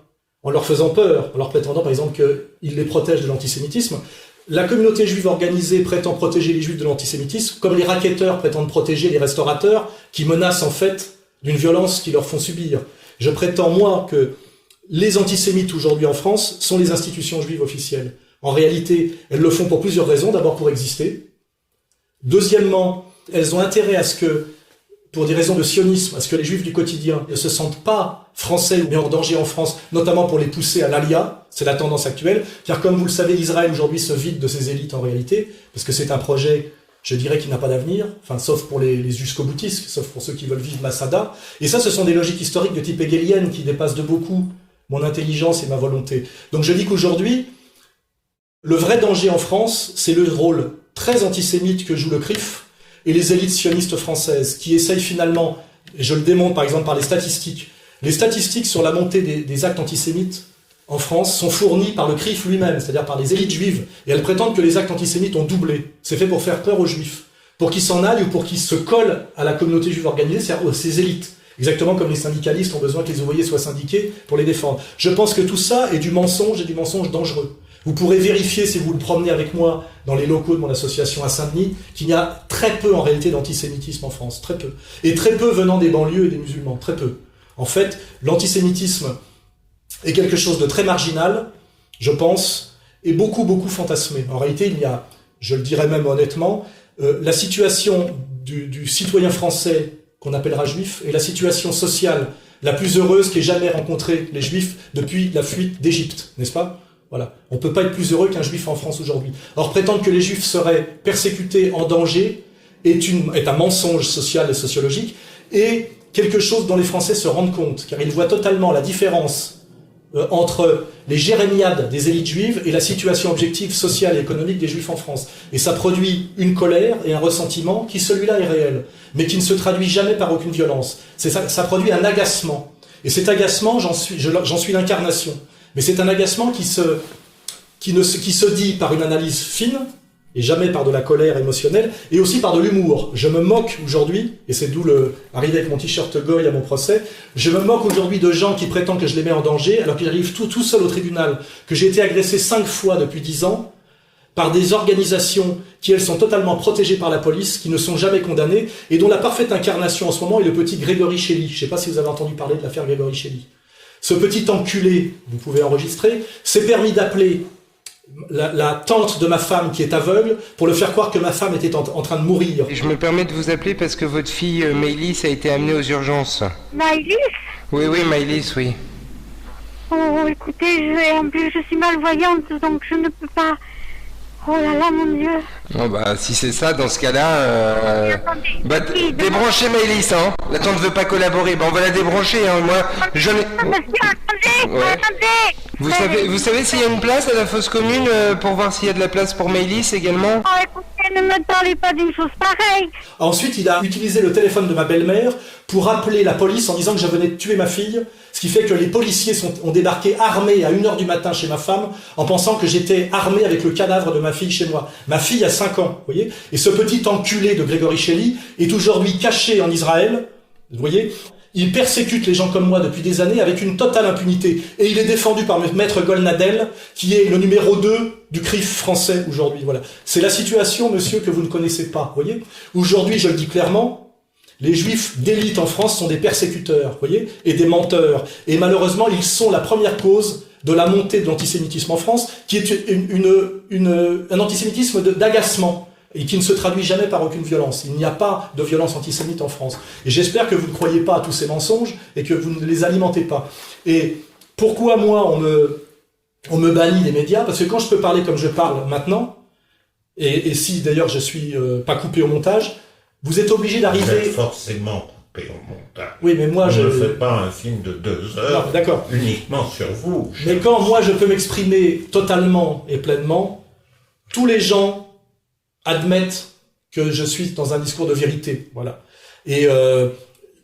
en leur faisant peur, en leur prétendant par exemple qu'ils les protègent de l'antisémitisme. La communauté juive organisée prétend protéger les juifs de l'antisémitisme, comme les racketteurs prétendent protéger les restaurateurs qui menacent en fait d'une violence qu'ils leur font subir. Je prétends, moi, que les antisémites aujourd'hui en France sont les institutions juives officielles. En réalité, elles le font pour plusieurs raisons. D'abord pour exister. Deuxièmement, elles ont intérêt à ce que, pour des raisons de sionisme, à ce que les juifs du quotidien ne se sentent pas français ou bien en danger en France, notamment pour les pousser à l'alia. C'est la tendance actuelle. Car comme vous le savez, Israël aujourd'hui se vide de ses élites en réalité, parce que c'est un projet, je dirais, qui n'a pas d'avenir, enfin, sauf pour les jusqu'au boutistes, sauf pour ceux qui veulent vivre Masada. Et ça, ce sont des logiques historiques de type hegelienne qui dépassent de beaucoup mon intelligence et ma volonté. Donc je dis qu'aujourd'hui, le vrai danger en France, c'est le rôle très antisémite que joue le CRIF et les élites sionistes françaises, qui essayent finalement, et je le démontre par exemple par les statistiques sur la montée des actes antisémites en France sont fournies par le CRIF lui-même, c'est-à-dire par les élites juives, et elles prétendent que les actes antisémites ont doublé. C'est fait pour faire peur aux juifs, pour qu'ils s'en aillent ou pour qu'ils se collent à la communauté juive organisée, c'est-à-dire ces élites. Exactement comme les syndicalistes ont besoin que les ouvriers soient syndiqués pour les défendre. Je pense que tout ça est du mensonge et du mensonge dangereux. Vous pourrez vérifier, si vous le promenez avec moi dans les locaux de mon association à Saint-Denis, qu'il y a très peu en réalité d'antisémitisme en France, très peu. Et très peu venant des banlieues et des musulmans, très peu. En fait, l'antisémitisme est quelque chose de très marginal, je pense, et beaucoup fantasmé. En réalité, il y a, je le dirais même honnêtement, la situation du citoyen français qu'on appellera juif est la situation sociale la plus heureuse qu'aient jamais rencontré les juifs depuis la fuite d'Égypte, n'est-ce pas ? Voilà. On peut pas être plus heureux qu'un juif en France aujourd'hui. Or, prétendre que les juifs seraient persécutés, en danger, est un mensonge social et sociologique, et quelque chose dont les Français se rendent compte, car ils voient totalement la différence entre les jérémiades des élites juives et la situation objective sociale et économique des juifs en France. Et ça produit une colère et un ressentiment qui, celui-là, est réel, mais qui ne se traduit jamais par aucune violence. Ça produit un agacement. Et cet agacement, j'en suis l'incarnation. Mais c'est un agacement qui se dit par une analyse fine, et jamais par de la colère émotionnelle, et aussi par de l'humour. Je me moque aujourd'hui, et c'est d'où arrivé avec mon t-shirt Goy à mon procès, je me moque aujourd'hui de gens qui prétendent que je les mets en danger, alors que j'arrive tout seul au tribunal, que j'ai été agressé 5 fois depuis 10 ans, par des organisations qui, elles, sont totalement protégées par la police, qui ne sont jamais condamnées, et dont la parfaite incarnation en ce moment est le petit Grégory Shelley. Je ne sais pas si vous avez entendu parler de l'affaire Grégory Shelley. Ce petit enculé, vous pouvez enregistrer, s'est permis d'appeler la tante de ma femme qui est aveugle pour le faire croire que ma femme était en train de mourir. Je me permets de vous appeler parce que votre fille Maëlys a été amenée aux urgences. Maëlys ? Oui, Maëlys, oui. Oh, écoutez, en plus je suis malvoyante, donc je ne peux pas... Oh là là, mon Dieu. Oh bah, si c'est ça, dans ce cas-là... débranchez Maëlys, hein. La tante ne veut pas collaborer. Bah, on va la débrancher, hein. Moi, je n'ai... Attendez. Vous savez s'il y a une place à la fosse commune pour voir s'il y a de la place pour Maëlys également ? Oh, écoutez, ne me parlez pas d'une chose pareille. Ensuite, il a utilisé le téléphone de ma belle-mère pour appeler la police en disant que je venais de tuer ma fille, ce qui fait que les policiers ont débarqué armés à 1h du matin chez ma femme en pensant que j'étais armé avec le cadavre de ma fille chez moi. Ma fille a 5 ans, vous voyez ? Et ce petit enculé de Grégory Shelley est aujourd'hui caché en Israël, vous voyez ? Il persécute les gens comme moi depuis des années avec une totale impunité. Et il est défendu par maître Golnadel, qui est le numéro 2 du CRIF français aujourd'hui. Voilà. C'est la situation, monsieur, que vous ne connaissez pas, voyez. Aujourd'hui, je le dis clairement, les juifs d'élite en France sont des persécuteurs, voyez, et des menteurs. Et malheureusement, ils sont la première cause de la montée de l'antisémitisme en France, qui est un antisémitisme d'agacement, et qui ne se traduit jamais par aucune violence. Il n'y a pas de violence antisémite en France. Et j'espère que vous ne croyez pas à tous ces mensonges et que vous ne les alimentez pas. Et pourquoi moi on me bannit des médias ? Parce que quand je peux parler comme je parle maintenant, et si d'ailleurs je suis pas coupé au montage, vous êtes obligé d'arriver... Vous êtes forcément coupé au montage. Oui, mais moi je ne fais pas un film de 2 heures non, d'accord. Uniquement sur vous. Mais quand moi je peux m'exprimer totalement et pleinement, tous les gens admettent que je suis dans un discours de vérité, voilà. Et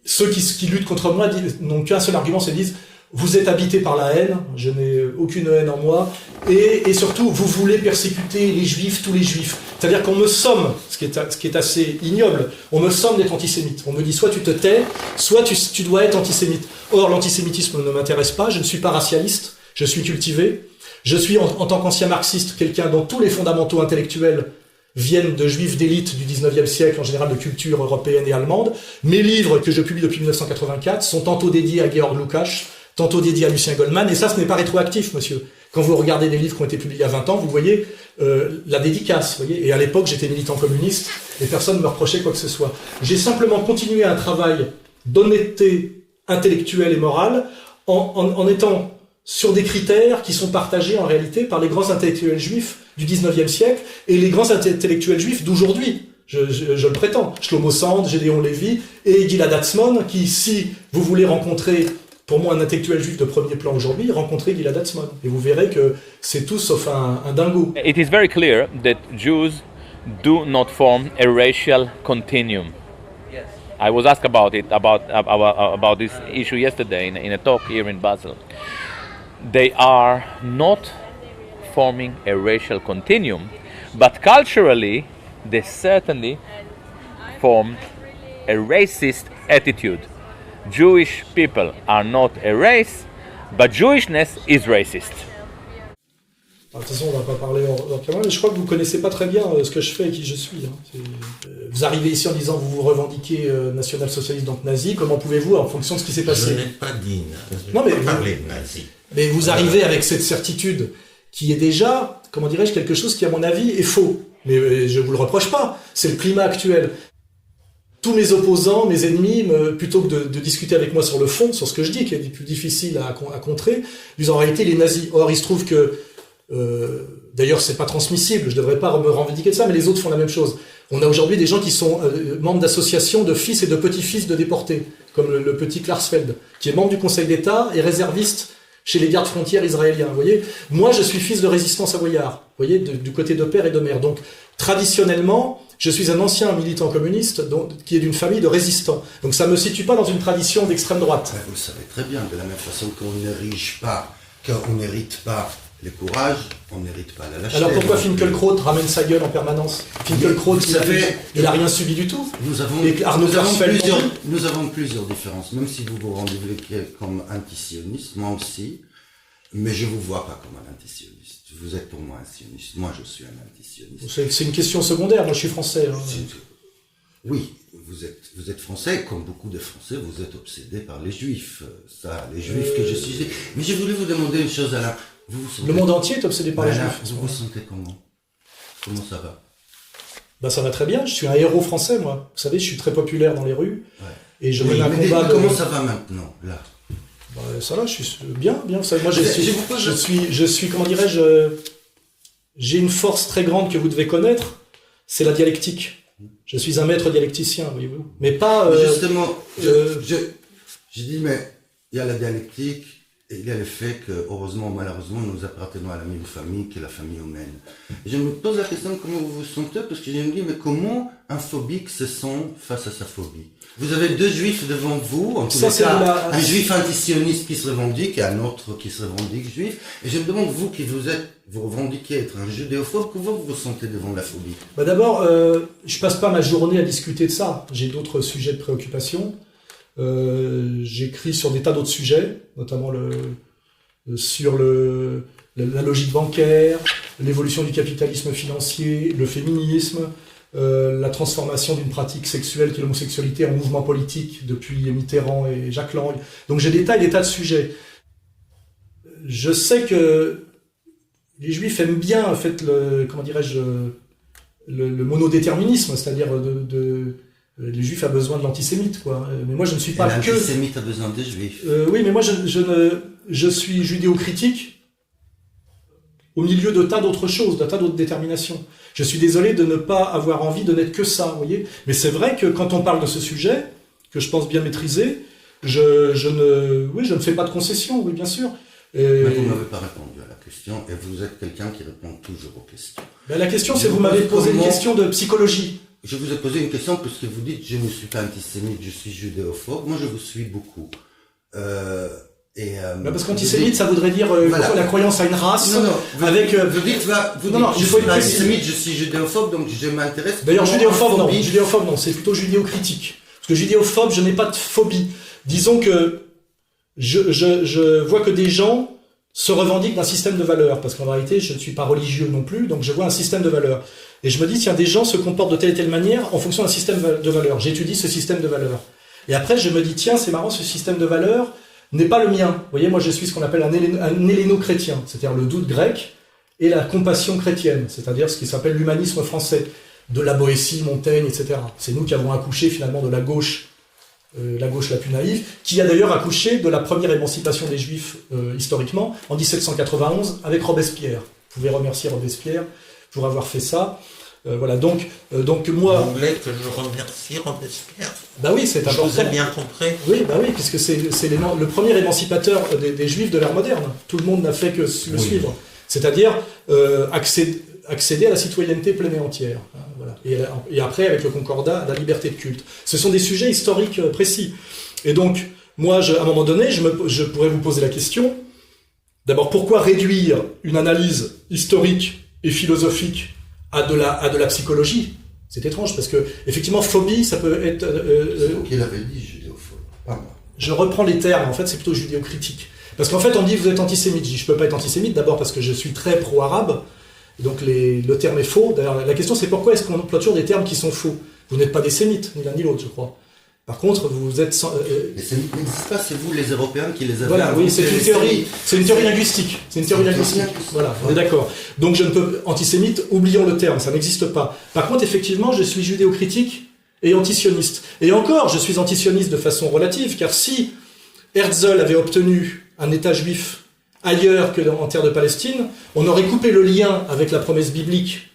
ceux qui luttent contre moi n'ont qu'un seul argument, c'est qu'ils disent vous êtes habité par la haine, je n'ai aucune haine en moi, et surtout vous voulez persécuter les juifs, tous les juifs. C'est-à-dire qu'on me somme, ce qui est assez ignoble, on me somme d'être antisémite. On me dit soit tu te tais, soit tu dois être antisémite. Or l'antisémitisme ne m'intéresse pas, je ne suis pas racialiste, je suis cultivé, je suis en tant qu'ancien marxiste quelqu'un dont tous les fondamentaux intellectuels viennent de juifs d'élite du 19e siècle, en général de culture européenne et allemande. Mes livres que je publie depuis 1984 sont tantôt dédiés à Georg Lukács, tantôt dédiés à Lucien Goldman, et ça ce n'est pas rétroactif, monsieur. Quand vous regardez des livres qui ont été publiés il y a 20 ans, vous voyez la dédicace, voyez. Et à l'époque, j'étais militant communiste, et personne ne me reprochait quoi que ce soit. J'ai simplement continué un travail d'honnêteté intellectuelle et morale, en étant sur des critères qui sont partagés en réalité par les grands intellectuels juifs du 19e siècle et les grands intellectuels juifs d'aujourd'hui. Je le prétends. Shlomo Sand, Gédéon Lévy et Gilad Atzmon, qui, si vous voulez rencontrer, pour moi, un intellectuel juif de premier plan aujourd'hui, rencontrez Gilad Atzmon. Et vous verrez que c'est tout sauf un dingo. It is very clear that Jews do not form a racial continuum. I was asked about this issue yesterday in a talk here in Basel. They are not forming a racial continuum, but culturally they certainly form a racist attitude. Jewish people are not a race, but Jewishness is racist. De toute façon, on ne va pas parler hors caméra, mais je crois que vous ne connaissez pas très bien ce que je fais et qui je suis. Vous arrivez ici en disant que vous vous revendiquez national-socialiste, donc nazi. Comment pouvez-vous, en fonction de ce qui s'est passé... Je n'ai pas dit nazi. Non, mais je n'ai pas parlé de nazi. Mais vous arrivez avec cette certitude qui est déjà, comment dirais-je, quelque chose qui, à mon avis, est faux. Mais je ne vous le reproche pas. C'est le climat actuel. Tous mes opposants, mes ennemis, plutôt que de discuter avec moi sur le fond, sur ce que je dis, qui est plus difficile à contrer, ils ont en réalité les nazis. Or, il se trouve que d'ailleurs, c'est pas transmissible, je devrais pas me revendiquer de ça, mais les autres font la même chose. On a aujourd'hui des gens qui sont membres d'associations de fils et de petits-fils de déportés, comme le petit Klarsfeld, qui est membre du Conseil d'État et réserviste chez les gardes frontières israéliens. Vous voyez, moi, je suis fils de résistant savoyard, vous voyez, du côté de père et de mère. Donc, traditionnellement, je suis un ancien militant communiste qui est d'une famille de résistants. Donc, ça me situe pas dans une tradition d'extrême droite. Vous le savez très bien, de la même façon qu'on n'hérite pas le courage, on n'hérite pas la lâcheté. Alors pourquoi Finkielkraut ramène sa gueule en permanence? Finkielkraut, il n'a rien subi du tout. Nous avons plusieurs différences, même si vous vous rendez comme antisioniste, moi aussi, mais je ne vous vois pas comme un antisioniste. Vous êtes pour moi un sioniste, moi je suis un antisioniste. C'est une question secondaire, moi je suis français. Hein. Oui, vous êtes français, comme beaucoup de Français, vous êtes obsédés par les Juifs. Ça, les Juifs que je suis. Mais je voulais vous demander une chose, Alain. Le monde entier est obsédé par les Juifs. Vous vous sentez comment? Comment ça va? Ben ça va très bien, je suis un héros français, moi. Vous savez, je suis très populaire dans les rues. Ouais. Et je mène un combat. Comment ça va maintenant, là? Ben, ça va, je suis bien. Vous savez, moi, je suis, comment dirais-je, j'ai une force très grande que vous devez connaître, c'est la dialectique. Je suis un maître dialecticien, voyez-vous. Mais pas... justement, je dis, mais il y a la dialectique, et il y a le fait que, heureusement ou malheureusement, nous appartenons à la même famille que la famille humaine. Et je me pose la question, comment vous vous sentez? Parce que je me dis, mais comment un phobique se sent face à sa phobie? Vous avez deux juifs devant vous, en tous les cas, un juif antisioniste qui se revendique et un autre qui se revendique juif. Et je me demande, vous qui vous revendiquez être un judéophobe, comment vous vous sentez devant la phobie? Bah d'abord, je passe pas ma journée à discuter de ça. J'ai d'autres sujets de préoccupation. J'écris sur des tas d'autres sujets, notamment sur la logique bancaire, l'évolution du capitalisme financier, le féminisme, la transformation d'une pratique sexuelle qui est l'homosexualité en mouvement politique depuis Mitterrand et Jacques Lang. Donc j'ai des tas et des tas de sujets. Je sais que les Juifs aiment bien, en fait, comment dirais-je, le monodéterminisme, c'est-à-dire les Juifs ont besoin de l'antisémite, quoi. Mais moi, je ne suis pas que... L'antisémite a besoin des Juifs. Oui, mais moi, je suis judéo-critique au milieu de tas d'autres choses, de tas d'autres déterminations. Je suis désolé de ne pas avoir envie de n'être que ça, vous voyez. Mais c'est vrai que quand on parle de ce sujet, que je pense bien maîtriser, je ne fais pas de concessions, oui, bien sûr. Mais vous ne m'avez pas répondu à la question, et vous êtes quelqu'un qui répond toujours aux questions. Ben, la question, c'est que vous m'avez posé une question de psychologie. Je vous ai posé une question parce que vous dites je ne suis pas antisémite, je suis judéophobe. Moi, je vous suis beaucoup. Parce qu'antisémite, ça voudrait dire la croyance à une race. Non, avec. Vous dites je suis pas antisémite, je suis judéophobe, donc je m'intéresse. D'ailleurs, judéophobe non, c'est plutôt judéo-critique. Parce que judéophobe, je n'ai pas de phobie. Disons que je vois que des gens se revendiquent d'un système de valeurs, parce qu'en réalité, je ne suis pas religieux non plus, donc je vois un système de valeurs. Et je me dis, tiens, des gens se comportent de telle et telle manière en fonction d'un système de valeurs. J'étudie ce système de valeurs. Et après, je me dis, tiens, c'est marrant, ce système de valeurs n'est pas le mien. Vous voyez, moi, je suis ce qu'on appelle un helléno-chrétien, c'est-à-dire le doute grec et la compassion chrétienne, c'est-à-dire ce qui s'appelle l'humanisme français, de la Boétie, Montaigne, etc. C'est nous qui avons accouché, finalement, de la gauche la plus naïve, qui a d'ailleurs accouché de la première émancipation des Juifs, historiquement, en 1791, avec Robespierre. Vous pouvez remercier Robespierre pour avoir fait ça. Voilà, donc moi... Vous voulez que je remercie Robespierre? Bah oui, c'est important. Je vous ai bien compris. Oui, bah oui, puisque c'est le premier émancipateur des Juifs de l'ère moderne. Tout le monde n'a fait que le suivre. C'est-à-dire accéder à la citoyenneté pleine et entière. Hein, voilà. Et après, avec le concordat, la liberté de culte. Ce sont des sujets historiques précis. Et donc, moi, à un moment donné, je pourrais vous poser la question, d'abord, pourquoi réduire une analyse historique et philosophique à de la psychologie? C'est étrange, parce que, effectivement, phobie, ça peut être... c'est vous qui l'avez dit, judéophobe, pas moi. Je reprends les termes, en fait, c'est plutôt judéo-critique. Parce qu'en fait, on dit, vous êtes antisémite. Je dis, je peux pas être antisémite, d'abord parce que je suis très pro-arabe, donc le terme est faux. D'ailleurs, la question, c'est pourquoi est-ce qu'on emploie toujours des termes qui sont faux? Vous n'êtes pas des sémites, ni l'un ni l'autre, je crois. Par contre, vous êtes... Les sémites n'existent pas, c'est vous, les Européens, qui les avez... Voilà, oui, c'est une théorie linguistique. C'est une théorie linguistique. Voilà, on est d'accord. Donc je ne peux... Antisémite, oublions le terme, ça n'existe pas. Par contre, effectivement, je suis judéo-critique et antisioniste. Et encore, je suis antisioniste de façon relative, car si Herzl avait obtenu un État juif ailleurs que en terre de Palestine, on aurait coupé le lien avec la promesse biblique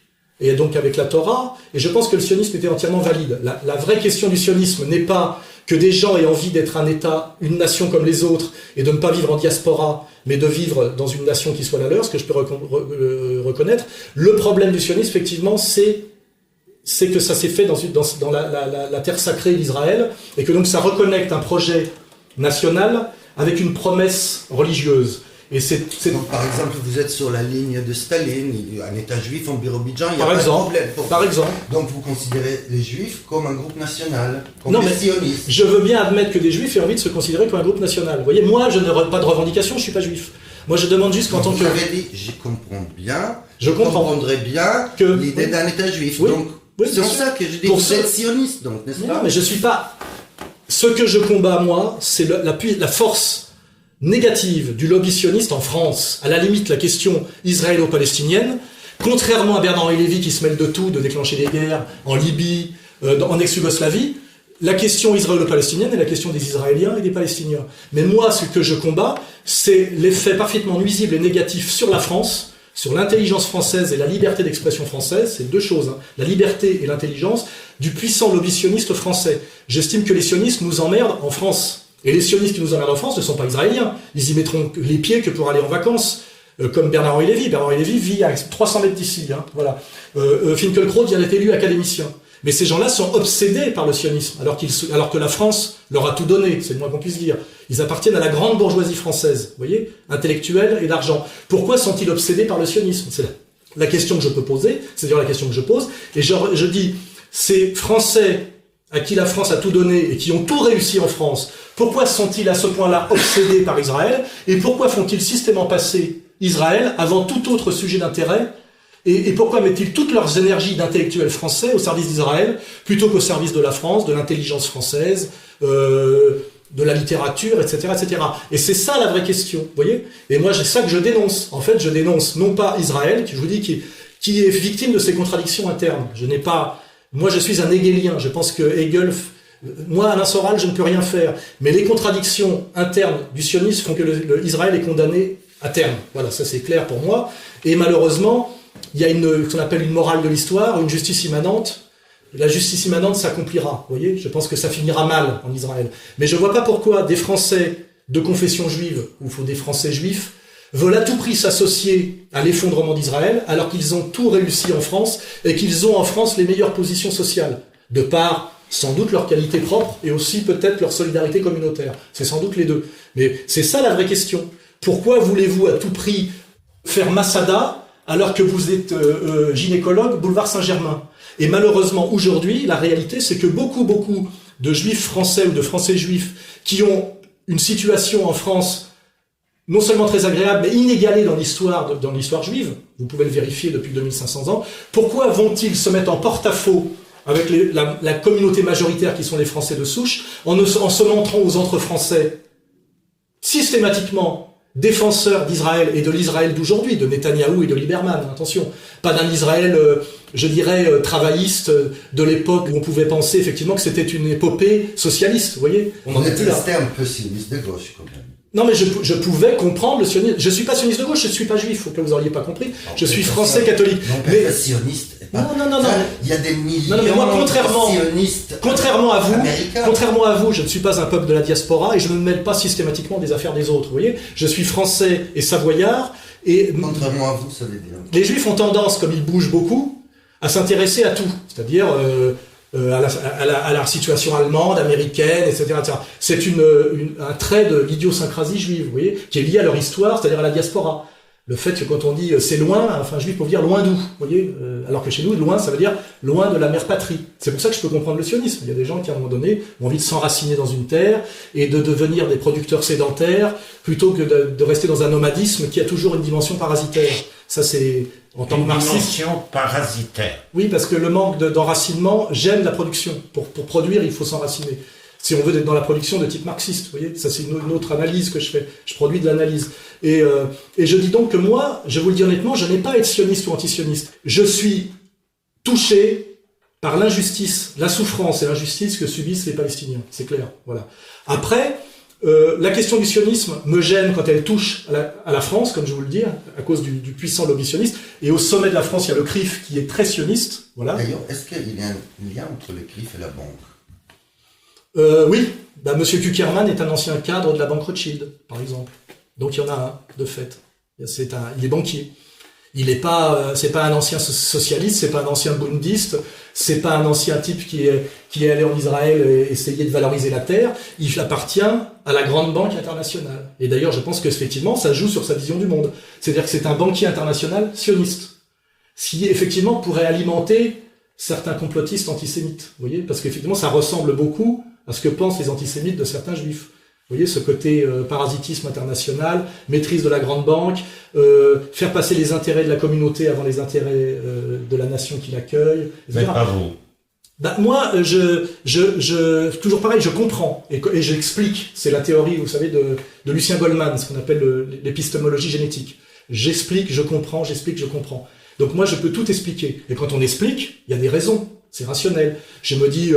et donc avec la Torah, et je pense que le sionisme était entièrement valide. La vraie question du sionisme n'est pas que des gens aient envie d'être un État, une nation comme les autres, et de ne pas vivre en diaspora, mais de vivre dans une nation qui soit la leur, ce que je peux reconnaître. Le problème du sionisme, effectivement, c'est que ça s'est fait dans la terre sacrée d'Israël, et que donc ça reconnecte un projet national avec une promesse religieuse. Et donc, par exemple, vous êtes sur la ligne de Staline, un État juif en Birobidjan, il n'y a pas de problème. Par exemple. Donc vous considérez les juifs comme un groupe national, comme non, les mais sionistes. Je veux bien admettre que des juifs aient envie de se considérer comme un groupe national. Vous voyez, moi, je n'ai pas de revendication, je ne suis pas juif. Moi, je demande juste qu'en tant que... Vous avez dit, je comprends bien, je comprendrais bien que l'idée d'un État juif. Oui, donc, oui, c'est en ça que je dis que vous êtes sioniste, donc, n'est-ce pas? Non, mais je ne suis pas... Ce que je combats, moi, c'est la force négative du lobby sioniste en France. À la limite, la question israélo-palestinienne, contrairement à Bernard-Henri Lévy qui se mêle de tout, de déclencher des guerres en Libye, en ex-Yougoslavie, la question israélo-palestinienne est la question des Israéliens et des Palestiniens. Mais moi, ce que je combats, c'est l'effet parfaitement nuisible et négatif sur la France, sur l'intelligence française et la liberté d'expression française, c'est deux choses, hein, la liberté et l'intelligence, du puissant lobby sioniste français. J'estime que les sionistes nous emmerdent en France. Et les sionistes qui nous emmerdent en France ne sont pas israéliens. Ils y mettront les pieds que pour aller en vacances, comme Bernard-Henri Lévy. Bernard-Henri Lévy vit à 300 mètres d'ici. Hein, voilà. Finkielkraut vient d'être élu académicien. Mais ces gens-là sont obsédés par le sionisme, alors que la France leur a tout donné, c'est le moins qu'on puisse dire. Ils appartiennent à la grande bourgeoisie française, vous voyez, intellectuelle et d'argent. Pourquoi sont-ils obsédés par le sionisme? C'est la question que je peux poser, c'est-à-dire la question que je pose. Et je dis, ces Français à qui la France a tout donné et qui ont tout réussi en France, pourquoi sont-ils à ce point-là obsédés par Israël? Et pourquoi font-ils systématiquement passer Israël avant tout autre sujet d'intérêt? Et pourquoi mettent-ils toutes leurs énergies d'intellectuels français au service d'Israël, plutôt qu'au service de la France, de l'intelligence française, de la littérature, etc., etc. Et c'est ça la vraie question, vous voyez? Et moi, c'est ça que je dénonce. En fait, je dénonce non pas Israël, je vous dis, qui est victime de ses contradictions internes. Moi, je suis un hegelien. Je pense que Hegel... Moi, Alain Soral, je ne peux rien faire. Mais les contradictions internes du sionisme font que Israël est condamné à terme. Voilà, ça c'est clair pour moi. Et malheureusement, il y a ce qu'on appelle une morale de l'histoire, une justice immanente. La justice immanente s'accomplira, vous voyez? Je pense que ça finira mal en Israël. Mais je ne vois pas pourquoi des Français de confession juive, ou des Français juifs, veulent à tout prix s'associer à l'effondrement d'Israël, alors qu'ils ont tout réussi en France, et qu'ils ont en France les meilleures positions sociales, de par sans doute leur qualité propre, et aussi peut-être leur solidarité communautaire. C'est sans doute les deux. Mais c'est ça la vraie question. Pourquoi voulez-vous à tout prix faire Masada, alors que vous êtes gynécologue, boulevard Saint-Germain? Et malheureusement, aujourd'hui, la réalité, c'est que beaucoup de juifs français ou de français juifs qui ont une situation en France non seulement très agréable, mais inégalée dans l'histoire juive, vous pouvez le vérifier depuis 2500 ans, pourquoi vont-ils se mettre en porte-à-faux avec la communauté majoritaire qui sont les Français de souche, en se montrant aux autres Français systématiquement défenseurs d'Israël et de l'Israël d'aujourd'hui, de Netanyahou et de Lieberman, attention, pas d'un Israël, je dirais, travailliste de l'époque où on pouvait penser effectivement que c'était une épopée socialiste, vous voyez? On est resté un peu sioniste de gauche quand même. Non, mais je pouvais comprendre le sionisme. Je suis pas sioniste de gauche, je suis pas juif, au cas où vous auriez pas compris. Je suis français catholique. Mais sioniste. Non. Il y a des millions mais moi, de sionistes. Contrairement à vous, je ne suis pas un peuple de la diaspora et je ne me mêle pas systématiquement des affaires des autres. Vous voyez, je suis français et savoyard Et contrairement à vous, ça veut dire. Les Juifs ont tendance, comme ils bougent beaucoup, à s'intéresser à tout, c'est-à-dire à la situation allemande, américaine, etc. etc. C'est un trait de l'idiosyncrasie juive, vous voyez, qui est lié à leur histoire, c'est-à-dire à la diaspora. Le fait que quand on dit c'est loin, enfin juif peut dire loin d'où, vous voyez, alors que chez nous, loin, ça veut dire loin de la mère patrie. C'est pour ça que je peux comprendre le sionisme. Il y a des gens qui, à un moment donné, ont envie de s'enraciner dans une terre et de devenir des producteurs sédentaires plutôt que de rester dans un nomadisme qui a toujours une dimension parasitaire. Ça, c'est en tant que marxiste. Une dimension parasitaire. Oui, parce que le manque d'enracinement gêne la production. Pour produire, il faut s'enraciner. Si on veut être dans la production de type marxiste, vous voyez, ça c'est une autre analyse que je fais. Je produis de l'analyse. Et je dis donc que moi, je vous le dis honnêtement, je n'ai pas à être sioniste ou antisioniste. Je suis touché par l'injustice, la souffrance et l'injustice que subissent les Palestiniens. C'est clair. Voilà. Après, la question du sionisme me gêne quand elle touche à la France, comme je vous le dis, à cause du puissant lobby sioniste. Et au sommet de la France, il y a le CRIF qui est très sioniste. Voilà. D'ailleurs, est-ce qu'il y a un lien entre le CRIF et la banque? Oui, Monsieur Kuckerman est un ancien cadre de la banque Rothschild, par exemple. Donc il y en a un, de fait. Il est banquier. Il n'est pas, c'est pas un ancien socialiste, c'est pas un ancien bundiste, c'est pas un ancien type qui est allé en Israël et essayer de valoriser la terre. Il appartient à la grande banque internationale. Et d'ailleurs, je pense que effectivement, ça joue sur sa vision du monde. C'est-à-dire que c'est un banquier international sioniste, ce qui effectivement pourrait alimenter certains complotistes antisémites. Vous voyez, parce qu'effectivement, ça ressemble beaucoup à ce que pensent les antisémites de certains juifs. Vous voyez, ce côté parasitisme international, maîtrise de la grande banque, faire passer les intérêts de la communauté avant les intérêts de la nation qui l'accueille, etc. Mais pas vous. Moi, toujours pareil, je comprends et j'explique. C'est la théorie, vous savez, de Lucien Goldman, ce qu'on appelle l'épistémologie génétique. J'explique, je comprends, j'explique, je comprends. Donc moi, je peux tout expliquer. Et quand on explique, il y a des raisons. C'est rationnel. Je me dis,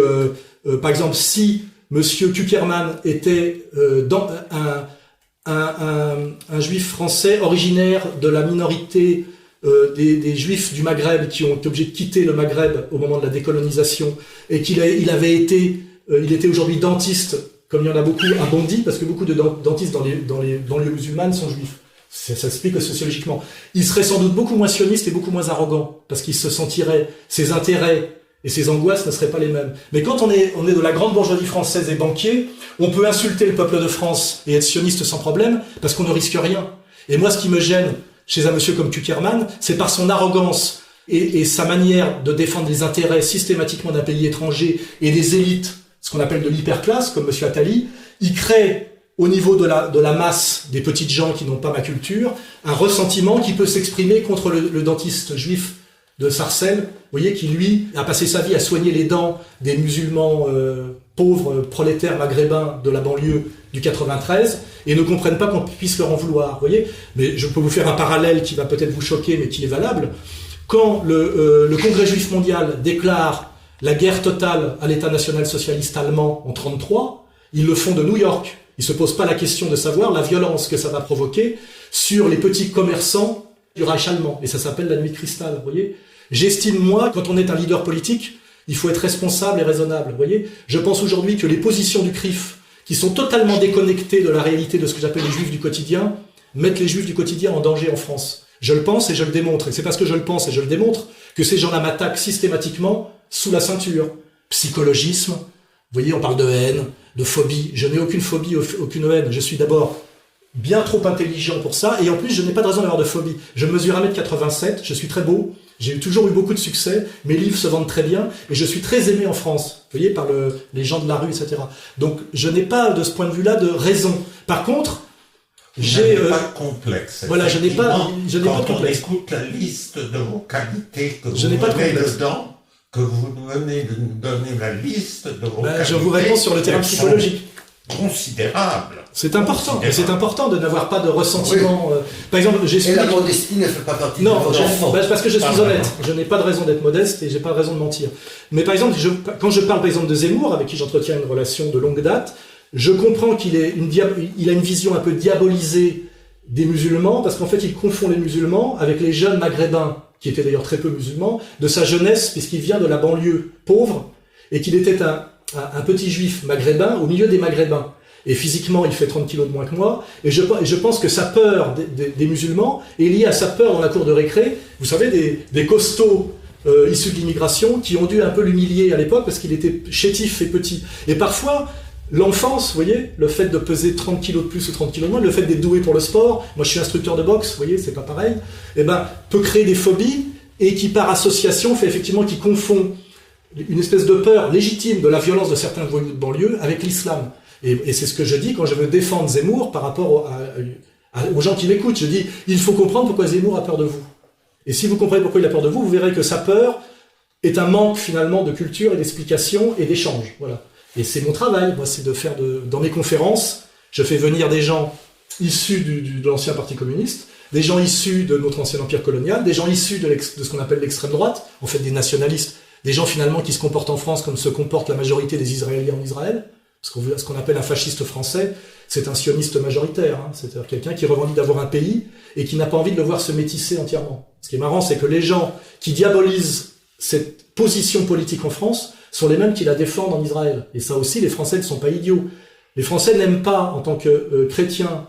par exemple, si Monsieur Kuckerman était un juif français originaire de la minorité des juifs du Maghreb qui ont été obligés de quitter le Maghreb au moment de la décolonisation et il était aujourd'hui dentiste, comme il y en a beaucoup à Bondy, parce que beaucoup de dentistes dans les banlieues musulmanes sont juifs. Ça s'explique sociologiquement. Il serait sans doute beaucoup moins sioniste et beaucoup moins arrogant, parce qu'il se sentirait, ses intérêts et ses angoisses ne seraient pas les mêmes. Mais quand on est de la grande bourgeoisie française et banquier, on peut insulter le peuple de France et être sioniste sans problème, parce qu'on ne risque rien. Et moi, ce qui me gêne chez un monsieur comme Kuckerman, c'est par son arrogance et sa manière de défendre les intérêts systématiquement d'un pays étranger et des élites, ce qu'on appelle de l'hyperclasse, comme monsieur Attali. Il crée, au niveau de la masse des petites gens qui n'ont pas ma culture, un ressentiment qui peut s'exprimer contre le dentiste juif de Sarcelles, vous voyez, qui lui a passé sa vie à soigner les dents des musulmans pauvres, prolétaires maghrébins de la banlieue du 93, et ne comprennent pas qu'on puisse leur en vouloir, vous voyez. Mais je peux vous faire un parallèle qui va peut-être vous choquer, mais qui est valable. Quand le Congrès juif mondial déclare la guerre totale à l'État national socialiste allemand en 1933, ils le font de New York. Ils ne se posent pas la question de savoir la violence que ça va provoquer sur les petits commerçants du Reich allemand. Et ça s'appelle la nuit de cristal, vous voyez. J'estime, moi, quand on est un leader politique, il faut être responsable et raisonnable, vous voyez. Je pense aujourd'hui que les positions du CRIF, qui sont totalement déconnectées de la réalité de ce que j'appelle les juifs du quotidien, mettent les juifs du quotidien en danger en France. Je le pense et je le démontre. Et c'est parce que je le pense et je le démontre que ces gens-là m'attaquent systématiquement sous la ceinture. Psychologisme, vous voyez, on parle de haine, de phobie. Je n'ai aucune phobie, aucune haine. Je suis d'abord bien trop intelligent pour ça, et en plus, je n'ai pas de raison d'avoir de phobie. Je mesure 1m87, je suis très beau, j'ai toujours eu beaucoup de succès, mes livres se vendent très bien, et je suis très aimé en France, vous voyez, par les gens de la rue, etc. Donc, je n'ai pas, de ce point de vue-là, de raison. Par contre, j'ai... pas de complexe. Voilà, je n'ai pas de complexe. Quand on écoute la liste de vos qualités que je vous mettez dedans, que vous venez de nous donner la liste de vos qualités... Je vous réponds sur le terrain psychologique. Considérable. C'est important. Et c'est important de n'avoir pas de ressentiment. Oui. Par exemple, j'explique... Et la modestie ne fait pas partie de votre enfant. Parce que je suis honnête. Je n'ai pas de raison d'être modeste et j'ai pas de raison de mentir. Mais par exemple, quand je parle par exemple de Zemmour, avec qui j'entretiens une relation de longue date, je comprends qu'il a une vision un peu diabolisée des musulmans, parce qu'en fait, il confond les musulmans avec les jeunes maghrébins, qui étaient d'ailleurs très peu musulmans, de sa jeunesse, puisqu'il vient de la banlieue pauvre, et qu'il était un petit juif maghrébin au milieu des maghrébins. et physiquement il fait 30 kilos de moins que moi, et je pense que sa peur des musulmans est liée à sa peur dans la cour de récré, vous savez, des costauds issus de l'immigration qui ont dû un peu l'humilier à l'époque parce qu'il était chétif et petit. Et parfois, l'enfance, vous voyez, le fait de peser 30 kilos de plus ou 30 kilos de moins, le fait d'être doué pour le sport, moi je suis instructeur de boxe, vous voyez, c'est pas pareil, peut créer des phobies, et qui par association fait effectivement qu'il confond une espèce de peur légitime de la violence de certains voyous de banlieue avec l'islam. Et c'est ce que je dis quand je veux défendre Zemmour par rapport aux gens qui m'écoutent. Je dis, il faut comprendre pourquoi Zemmour a peur de vous. Et si vous comprenez pourquoi il a peur de vous, vous verrez que sa peur est un manque finalement de culture et d'explication et d'échange. Voilà. Et c'est mon travail, moi, c'est de faire dans mes conférences, je fais venir des gens issus de l'ancien Parti communiste, des gens issus de notre ancien empire colonial, des gens issus de ce qu'on appelle l'extrême droite, en fait des nationalistes, des gens finalement qui se comportent en France comme se comporte la majorité des Israéliens en Israël, ce qu'on appelle un fasciste français, c'est un sioniste majoritaire, hein, c'est-à-dire quelqu'un qui revendique d'avoir un pays et qui n'a pas envie de le voir se métisser entièrement. Ce qui est marrant, c'est que les gens qui diabolisent cette position politique en France sont les mêmes qui la défendent en Israël. Et ça aussi, les Français ne sont pas idiots. Les Français n'aiment pas, en tant que chrétiens,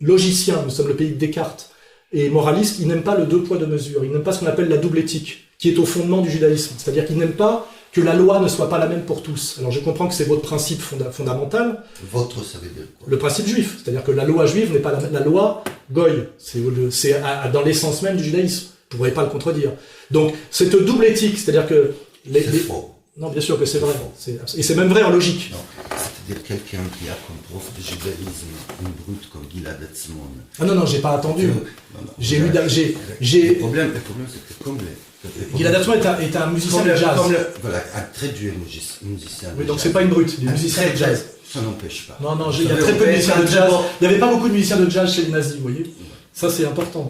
logiciens, nous sommes le pays de Descartes, et moralistes, ils n'aiment pas le deux poids deux mesures, ils n'aiment pas ce qu'on appelle la double éthique, qui est au fondement du judaïsme. C'est-à-dire qu'ils n'aiment pas que la loi ne soit pas la même pour tous. Alors je comprends que c'est votre principe fondamental. Votre, ça veut dire quoi? Le principe juif, c'est-à-dire que la loi juive n'est pas la loi goy, c'est dans l'essence même du judaïsme, vous ne pourrez pas le contredire. Donc cette double éthique, c'est-à-dire que... C'est faux. Non, bien sûr que c'est vrai, et c'est même vrai en logique. Non. C'est-à-dire quelqu'un qui a comme prof de judaïsme une brute comme Gilad Atzmon. Ah non, j'ai pas attendu. J'ai eu... Le problème, c'est que comme Gilad Atzmon est un musicien de jazz. Voilà, un très doué musicien. Oui, donc c'est pas une brute, il est musicien de jazz. Ça n'empêche pas. Non, il y a très peu de musiciens de jazz. Il n'y avait pas beaucoup de musiciens de jazz chez les nazis, vous voyez. Ça, c'est important.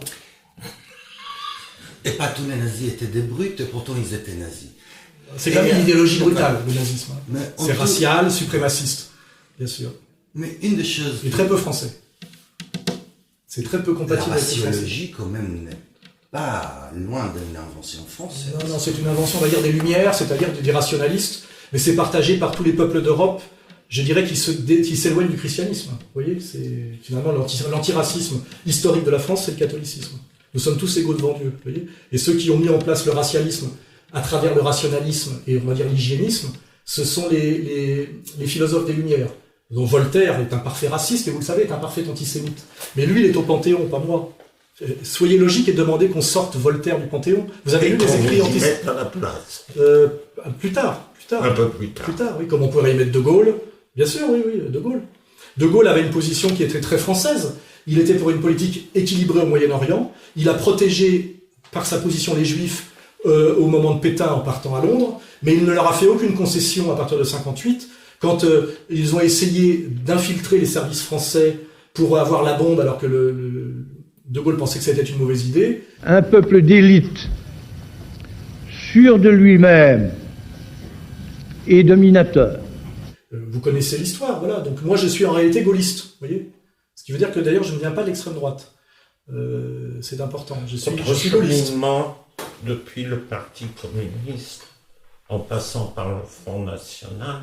Et pas tous les nazis étaient des brutes, et pourtant ils étaient nazis. C'est quand même une idéologie brutale, le nazisme. C'est racial, suprémaciste, bien sûr. Mais une des choses... Et très peu français. C'est très peu compatible avec la raciologie, quand même, n'est pas loin d'une invention française. Non, c'est une invention, on va dire, des Lumières, c'est-à-dire des rationalistes, mais c'est partagé par tous les peuples d'Europe, je dirais, qui s'éloignent du christianisme. Vous voyez, c'est finalement l'antiracisme historique de la France, c'est le catholicisme. Nous sommes tous égaux devant Dieu, vous voyez. Et ceux qui ont mis en place le racialisme à travers le rationalisme et on va dire l'hygiénisme, ce sont les philosophes des Lumières. Donc Voltaire est un parfait raciste et vous le savez, est un parfait antisémite. Mais lui, il est au Panthéon, pas moi. Soyez logique et demandez qu'on sorte Voltaire du Panthéon. Vous avez lu les écrits antisémites à la place. Plus tard. Un peu plus tard. Plus tard, oui, comme on pourrait y mettre De Gaulle. Bien sûr, oui, De Gaulle. De Gaulle avait une position qui était très française. Il était pour une politique équilibrée au Moyen-Orient. Il a protégé par sa position les Juifs au moment de Pétain en partant à Londres, mais il ne leur a fait aucune concession à partir de 58, quand ils ont essayé d'infiltrer les services français pour avoir la bombe, alors que De Gaulle pensait que c'était une mauvaise idée. Un peuple d'élite, sûr de lui-même et dominateur. Vous connaissez l'histoire, voilà. Donc moi je suis en réalité gaulliste, vous voyez. Ce qui veut dire que d'ailleurs je ne viens pas de l'extrême droite. C'est important. Je suis gaulliste. Depuis le Parti communiste, en passant par le Front National,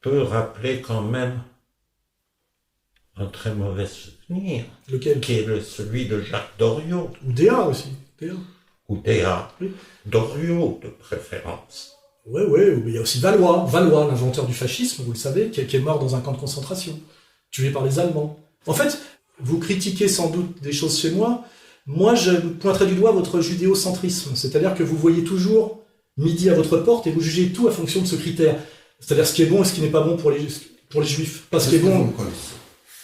peut rappeler quand même un très mauvais souvenir. Lequel? Qui est celui de Jacques Doriot. Ou Déa aussi. Ou Déa. Oui. Doriot de préférence. Oui, il y a aussi Valois, l'inventeur du fascisme, vous le savez, qui est mort dans un camp de concentration, tué par les Allemands. En fait, vous critiquez sans doute des choses chez moi. Moi, je pointerai du doigt votre judéocentrisme, c'est-à-dire que vous voyez toujours midi à votre porte et vous jugez tout à fonction de ce critère. C'est-à-dire ce qui est bon et ce qui n'est pas bon pour les Juifs. Pas ce qui est bon.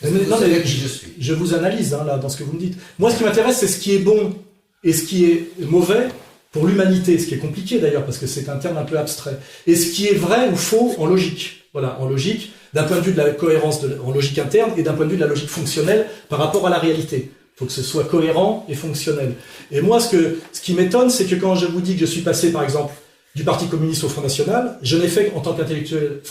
Je vous analyse là, dans ce que vous me dites. Moi, ce qui m'intéresse, c'est ce qui est bon et ce qui est mauvais pour l'humanité, ce qui est compliqué d'ailleurs, parce que c'est un terme un peu abstrait. Et ce qui est vrai ou faux en logique. Voilà, en logique, d'un point de vue de la cohérence, en logique interne, et d'un point de vue de la logique fonctionnelle par rapport à la réalité. Il faut que ce soit cohérent et fonctionnel. Et moi, ce qui m'étonne, c'est que quand je vous dis que je suis passé, par exemple, du Parti communiste au Front National, je n'ai fait, en tant qu'intellectuel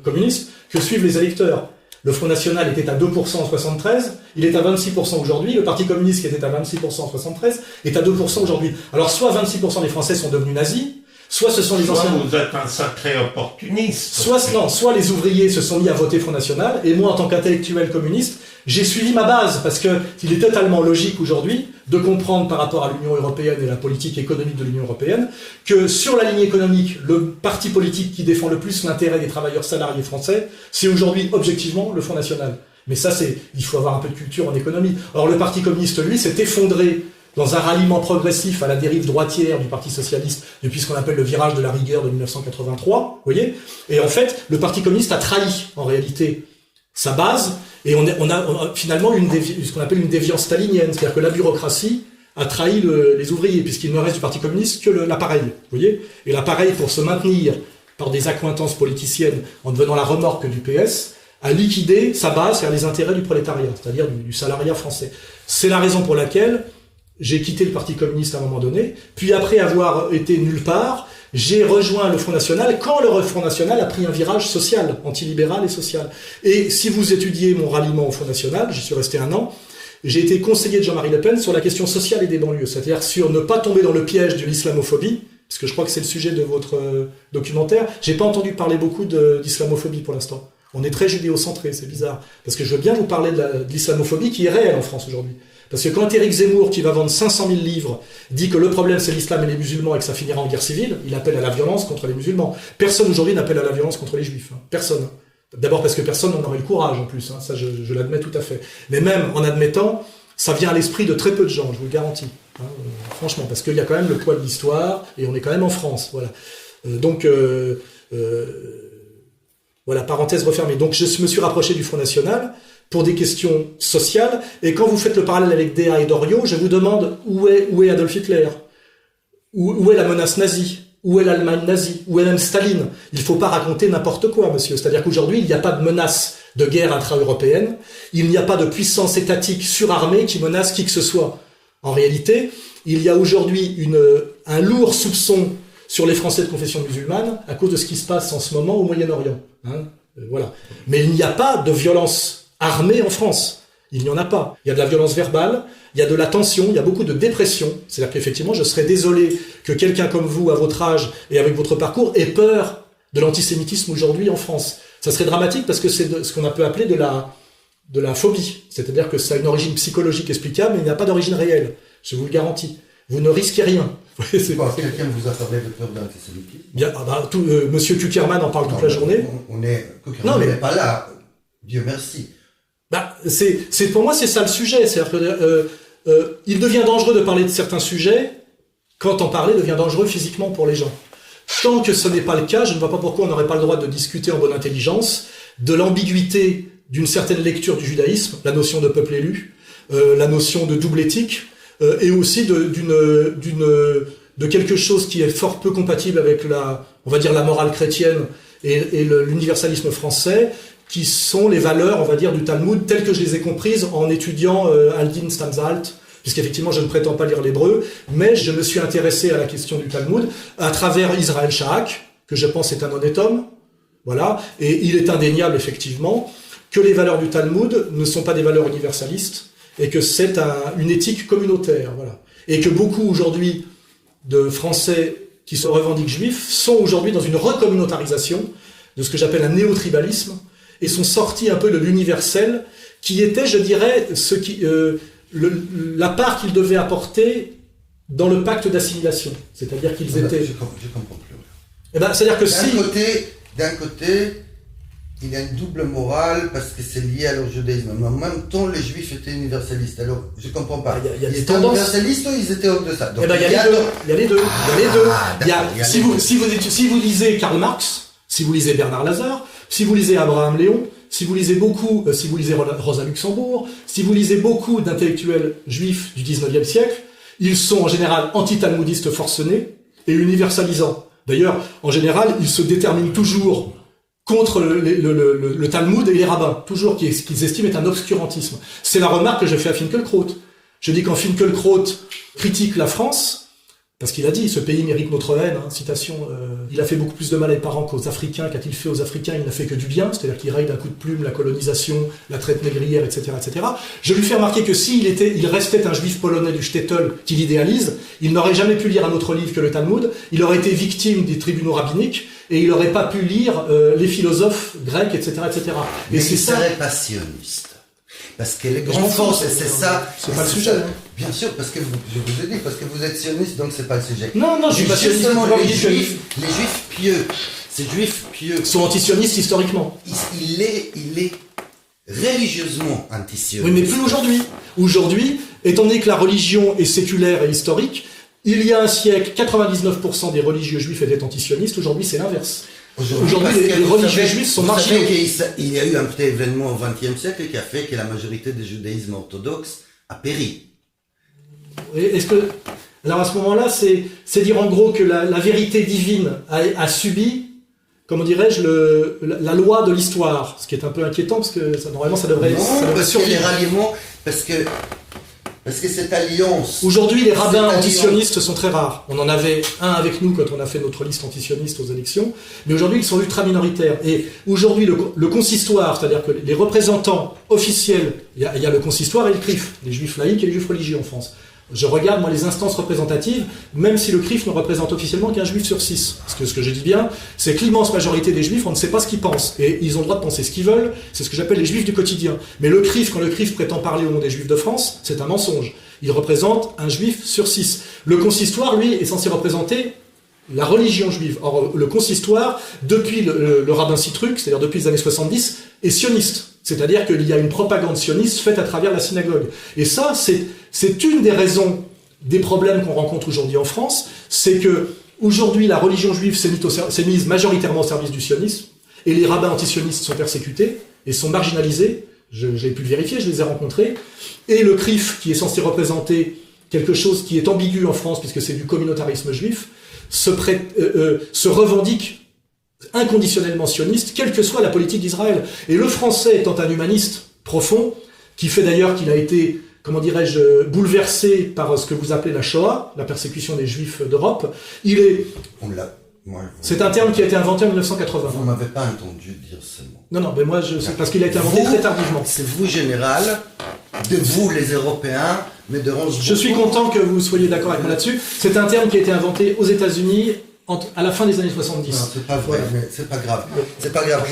communiste, que suivre les électeurs. Le Front National était à 2% en 73, il est à 26% aujourd'hui, le Parti communiste qui était à 26% en 73 est à 2% aujourd'hui. Alors soit 26% des Français sont devenus nazis, Soit ce sont les anciens... vous êtes un sacré opportuniste. Soit les ouvriers se sont mis à voter Front National, et moi, en tant qu'intellectuel communiste, j'ai suivi ma base, parce que il est totalement logique aujourd'hui de comprendre par rapport à l'Union européenne et la politique économique de l'Union européenne, que sur la ligne économique, le parti politique qui défend le plus l'intérêt des travailleurs salariés français, c'est aujourd'hui, objectivement, le Front National. Mais ça, il faut avoir un peu de culture en économie. Alors le Parti communiste, lui, s'est effondré dans un ralliement progressif à la dérive droitière du Parti socialiste depuis ce qu'on appelle le virage de la rigueur de 1983, vous voyez. Et en fait, le Parti communiste a trahi, en réalité, sa base, et on a finalement ce qu'on appelle une déviance stalinienne, c'est-à-dire que la bureaucratie a trahi les ouvriers, puisqu'il ne reste du Parti communiste que l'appareil, vous voyez. Et l'appareil, pour se maintenir par des accointances politiciennes en devenant la remorque du PS, a liquidé sa base vers les intérêts du prolétariat, c'est-à-dire du salariat français. C'est la raison pour laquelle j'ai quitté le Parti communiste à un moment donné, puis après avoir été nulle part, j'ai rejoint le Front National quand le Front National a pris un virage social, antilibéral et social. Et si vous étudiez mon ralliement au Front National, j'y suis resté 1 an, j'ai été conseiller de Jean-Marie Le Pen sur la question sociale et des banlieues, c'est-à-dire sur ne pas tomber dans le piège de l'islamophobie, parce que je crois que c'est le sujet de votre documentaire. J'ai pas entendu parler beaucoup d'islamophobie pour l'instant. On est très judéo-centré, c'est bizarre. Parce que je veux bien vous parler de l'islamophobie qui est réelle en France aujourd'hui. Parce que quand Éric Zemmour, qui va vendre 500 000 livres, dit que le problème c'est l'islam et les musulmans et que ça finira en guerre civile, il appelle à la violence contre les musulmans. Personne aujourd'hui n'appelle à la violence contre les juifs. Hein. Personne. D'abord parce que personne n'en aurait le courage en plus. Hein. Ça, je l'admets tout à fait. Mais même en admettant, ça vient à l'esprit de très peu de gens, je vous le garantis. Hein, franchement, parce qu'il y a quand même le poids de l'histoire et on est quand même en France. Voilà. Voilà, parenthèse refermée. Donc je me suis rapproché du Front National pour des questions sociales, et quand vous faites le parallèle avec Déa et Doriot, je vous demande où est Adolf Hitler, où est la menace nazie, où est l'Allemagne nazie, où est même Staline. Il ne faut pas raconter n'importe quoi, monsieur. C'est-à-dire qu'aujourd'hui, il n'y a pas de menace de guerre intra-européenne, il n'y a pas de puissance étatique surarmée qui menace qui que ce soit. En réalité, il y a aujourd'hui un lourd soupçon sur les Français de confession musulmane à cause de ce qui se passe en ce moment au Moyen-Orient. Hein, voilà. Mais il n'y a pas de violence armée en France. Il n'y en a pas. Il y a de la violence verbale, il y a de la tension, il y a beaucoup de dépression. C'est-à-dire qu'effectivement, je serais désolé que quelqu'un comme vous, à votre âge et avec votre parcours, ait peur de l'antisémitisme aujourd'hui en France. Ça serait dramatique parce que c'est ce qu'on peut appeler de la phobie. C'est-à-dire que ça a une origine psychologique explicable, mais il n'y a pas d'origine réelle. Je vous le garantis. Vous ne risquez rien. Quelqu'un vous a parlé de peur d'antisémitisme? Bien, Monsieur Kuckerman en parle toute la journée. Kuckerman n'est pas là. Dieu merci. Pour moi, c'est ça le sujet. C'est-à-dire que il devient dangereux de parler de certains sujets quand en parler devient dangereux physiquement pour les gens. Tant que ce n'est pas le cas, je ne vois pas pourquoi on n'aurait pas le droit de discuter en bonne intelligence de l'ambiguïté d'une certaine lecture du judaïsme, la notion de peuple élu, la notion de double éthique, et aussi de quelque chose qui est fort peu compatible avec la morale chrétienne et l'universalisme français, qui sont les valeurs, on va dire, du Talmud, telles que je les ai comprises en étudiant Aldin Stamsalt, puisqu'effectivement je ne prétends pas lire l'hébreu, mais je me suis intéressé à la question du Talmud à travers Israël Shahak, que je pense est un honnête homme, voilà, et il est indéniable effectivement que les valeurs du Talmud ne sont pas des valeurs universalistes, et que c'est une éthique communautaire, voilà, et que beaucoup aujourd'hui de Français qui se revendiquent juifs sont aujourd'hui dans une recommunautarisation de ce que j'appelle un néo-tribalisme, et sont sortis un peu de l'universel, qui était, je dirais, la part qu'ils devaient apporter dans le pacte d'assimilation. C'est-à-dire qu'ils étaient... Je comprends plus. Eh ben, c'est-à-dire que D'un côté, il y a une double morale parce que c'est lié à leur judaïsme. Mais en même temps, les juifs étaient universalistes. Alors, je comprends pas. Il y a des ils tendances. étaient universalistes ou ils étaient hors de ça? Donc, il y a les deux. Si vous lisez Karl Marx, si vous lisez Bernard Lazare, si vous lisez Abraham Léon, si vous lisez Rosa Luxembourg, si vous lisez beaucoup d'intellectuels juifs du 19e siècle, ils sont en général anti-talmudistes forcenés et universalisants. D'ailleurs, en général, ils se déterminent toujours contre le Talmud et les rabbins, toujours qu'ils estiment est un obscurantisme. C'est la remarque que je fais à Finkielkraut. Je dis quand Finkielkraut critique la France, Parce qu'il a dit, ce pays mérite notre haine, hein, citation, il a fait beaucoup plus de mal à mes parents qu'aux Africains, qu'a-t-il fait aux Africains, il n'a fait que du bien, c'est-à-dire qu'il raye d'un coup de plume la colonisation, la traite négrière, etc., etc. Je lui fais remarquer que s'il il restait un juif polonais du shtetl qu'il idéalise, il n'aurait jamais pu lire un autre livre que le Talmud, il aurait été victime des tribunaux rabbiniques, et il n'aurait pas pu lire les philosophes grecs, etc., etc. Mais c'est ça. Il serait pas sioniste. Parce que les grandes forces, c'est ça. C'est pas le sujet. Hein. Bien sûr, parce que je vous ai dit, parce que vous êtes sioniste, donc c'est pas le sujet. Non, je suis pas sioniste. Les juifs pieux, ces juifs pieux sont antisionistes historiquement. Il est religieusement antisioniste. Oui, mais plus aujourd'hui. Aujourd'hui, étant donné que la religion est séculaire et historique, il y a un siècle, 99% des religieux juifs étaient antisionistes. Aujourd'hui, c'est l'inverse. Aujourd'hui, les religieux juifs sont marginaux. Il y a eu un petit événement au XXe siècle qui a fait que la majorité du judaïsme orthodoxe a péri. Alors à ce moment-là, c'est dire en gros que la vérité divine a subi, comment dirais-je, la loi de l'histoire, ce qui est un peu inquiétant parce que normalement ça devrait survivre. Les ralliements, parce que cette alliance... Aujourd'hui, les rabbins antisionistes sont très rares. On en avait un avec nous quand on a fait notre liste antisioniste aux élections, mais aujourd'hui, ils sont ultra minoritaires. Et aujourd'hui, le consistoire, c'est-à-dire que les représentants officiels, il y a le consistoire et le CRIF, les juifs laïcs et les juifs religieux en France. Je regarde, moi, les instances représentatives, même si le CRIF ne représente officiellement qu'un juif sur 6. Parce que ce que j'ai dit bien, c'est que l'immense majorité des juifs, on ne sait pas ce qu'ils pensent. Et ils ont le droit de penser ce qu'ils veulent, c'est ce que j'appelle les juifs du quotidien. Mais le CRIF, quand le CRIF prétend parler au nom des juifs de France, c'est un mensonge. Il représente un juif sur 6. Le consistoire, lui, est censé représenter la religion juive. Or, le consistoire, depuis le rabbin Citruc, c'est-à-dire depuis les années 70, est sioniste. C'est-à-dire qu'il y a une propagande sioniste faite à travers la synagogue. Et ça, c'est une des raisons des problèmes qu'on rencontre aujourd'hui en France, c'est que aujourd'hui la religion juive s'est mise majoritairement au service du sionisme, et les rabbins antisionistes sont persécutés et sont marginalisés. J'ai pu le vérifier, je les ai rencontrés. Et le CRIF, qui est censé représenter quelque chose qui est ambigu en France, puisque c'est du communautarisme juif, se revendique inconditionnellement sioniste, quelle que soit la politique d'Israël. Et le français étant un humaniste profond, qui fait d'ailleurs qu'il a été, comment dirais-je, bouleversé par ce que vous appelez la Shoah, la persécution des Juifs d'Europe, c'est un terme qui a été inventé en 1980. Vous ne m'avez pas entendu dire ce mot. Non, mais moi, c'est parce qu'il a été inventé très tardivement. C'est vous, général, de vous, les Européens, mais de Range. Je suis content que vous soyez d'accord avec moi là-dessus. C'est un terme qui a été inventé aux États-Unis à la fin des années 70. Non, c'est pas vrai, mais c'est pas grave. C'est pas grave.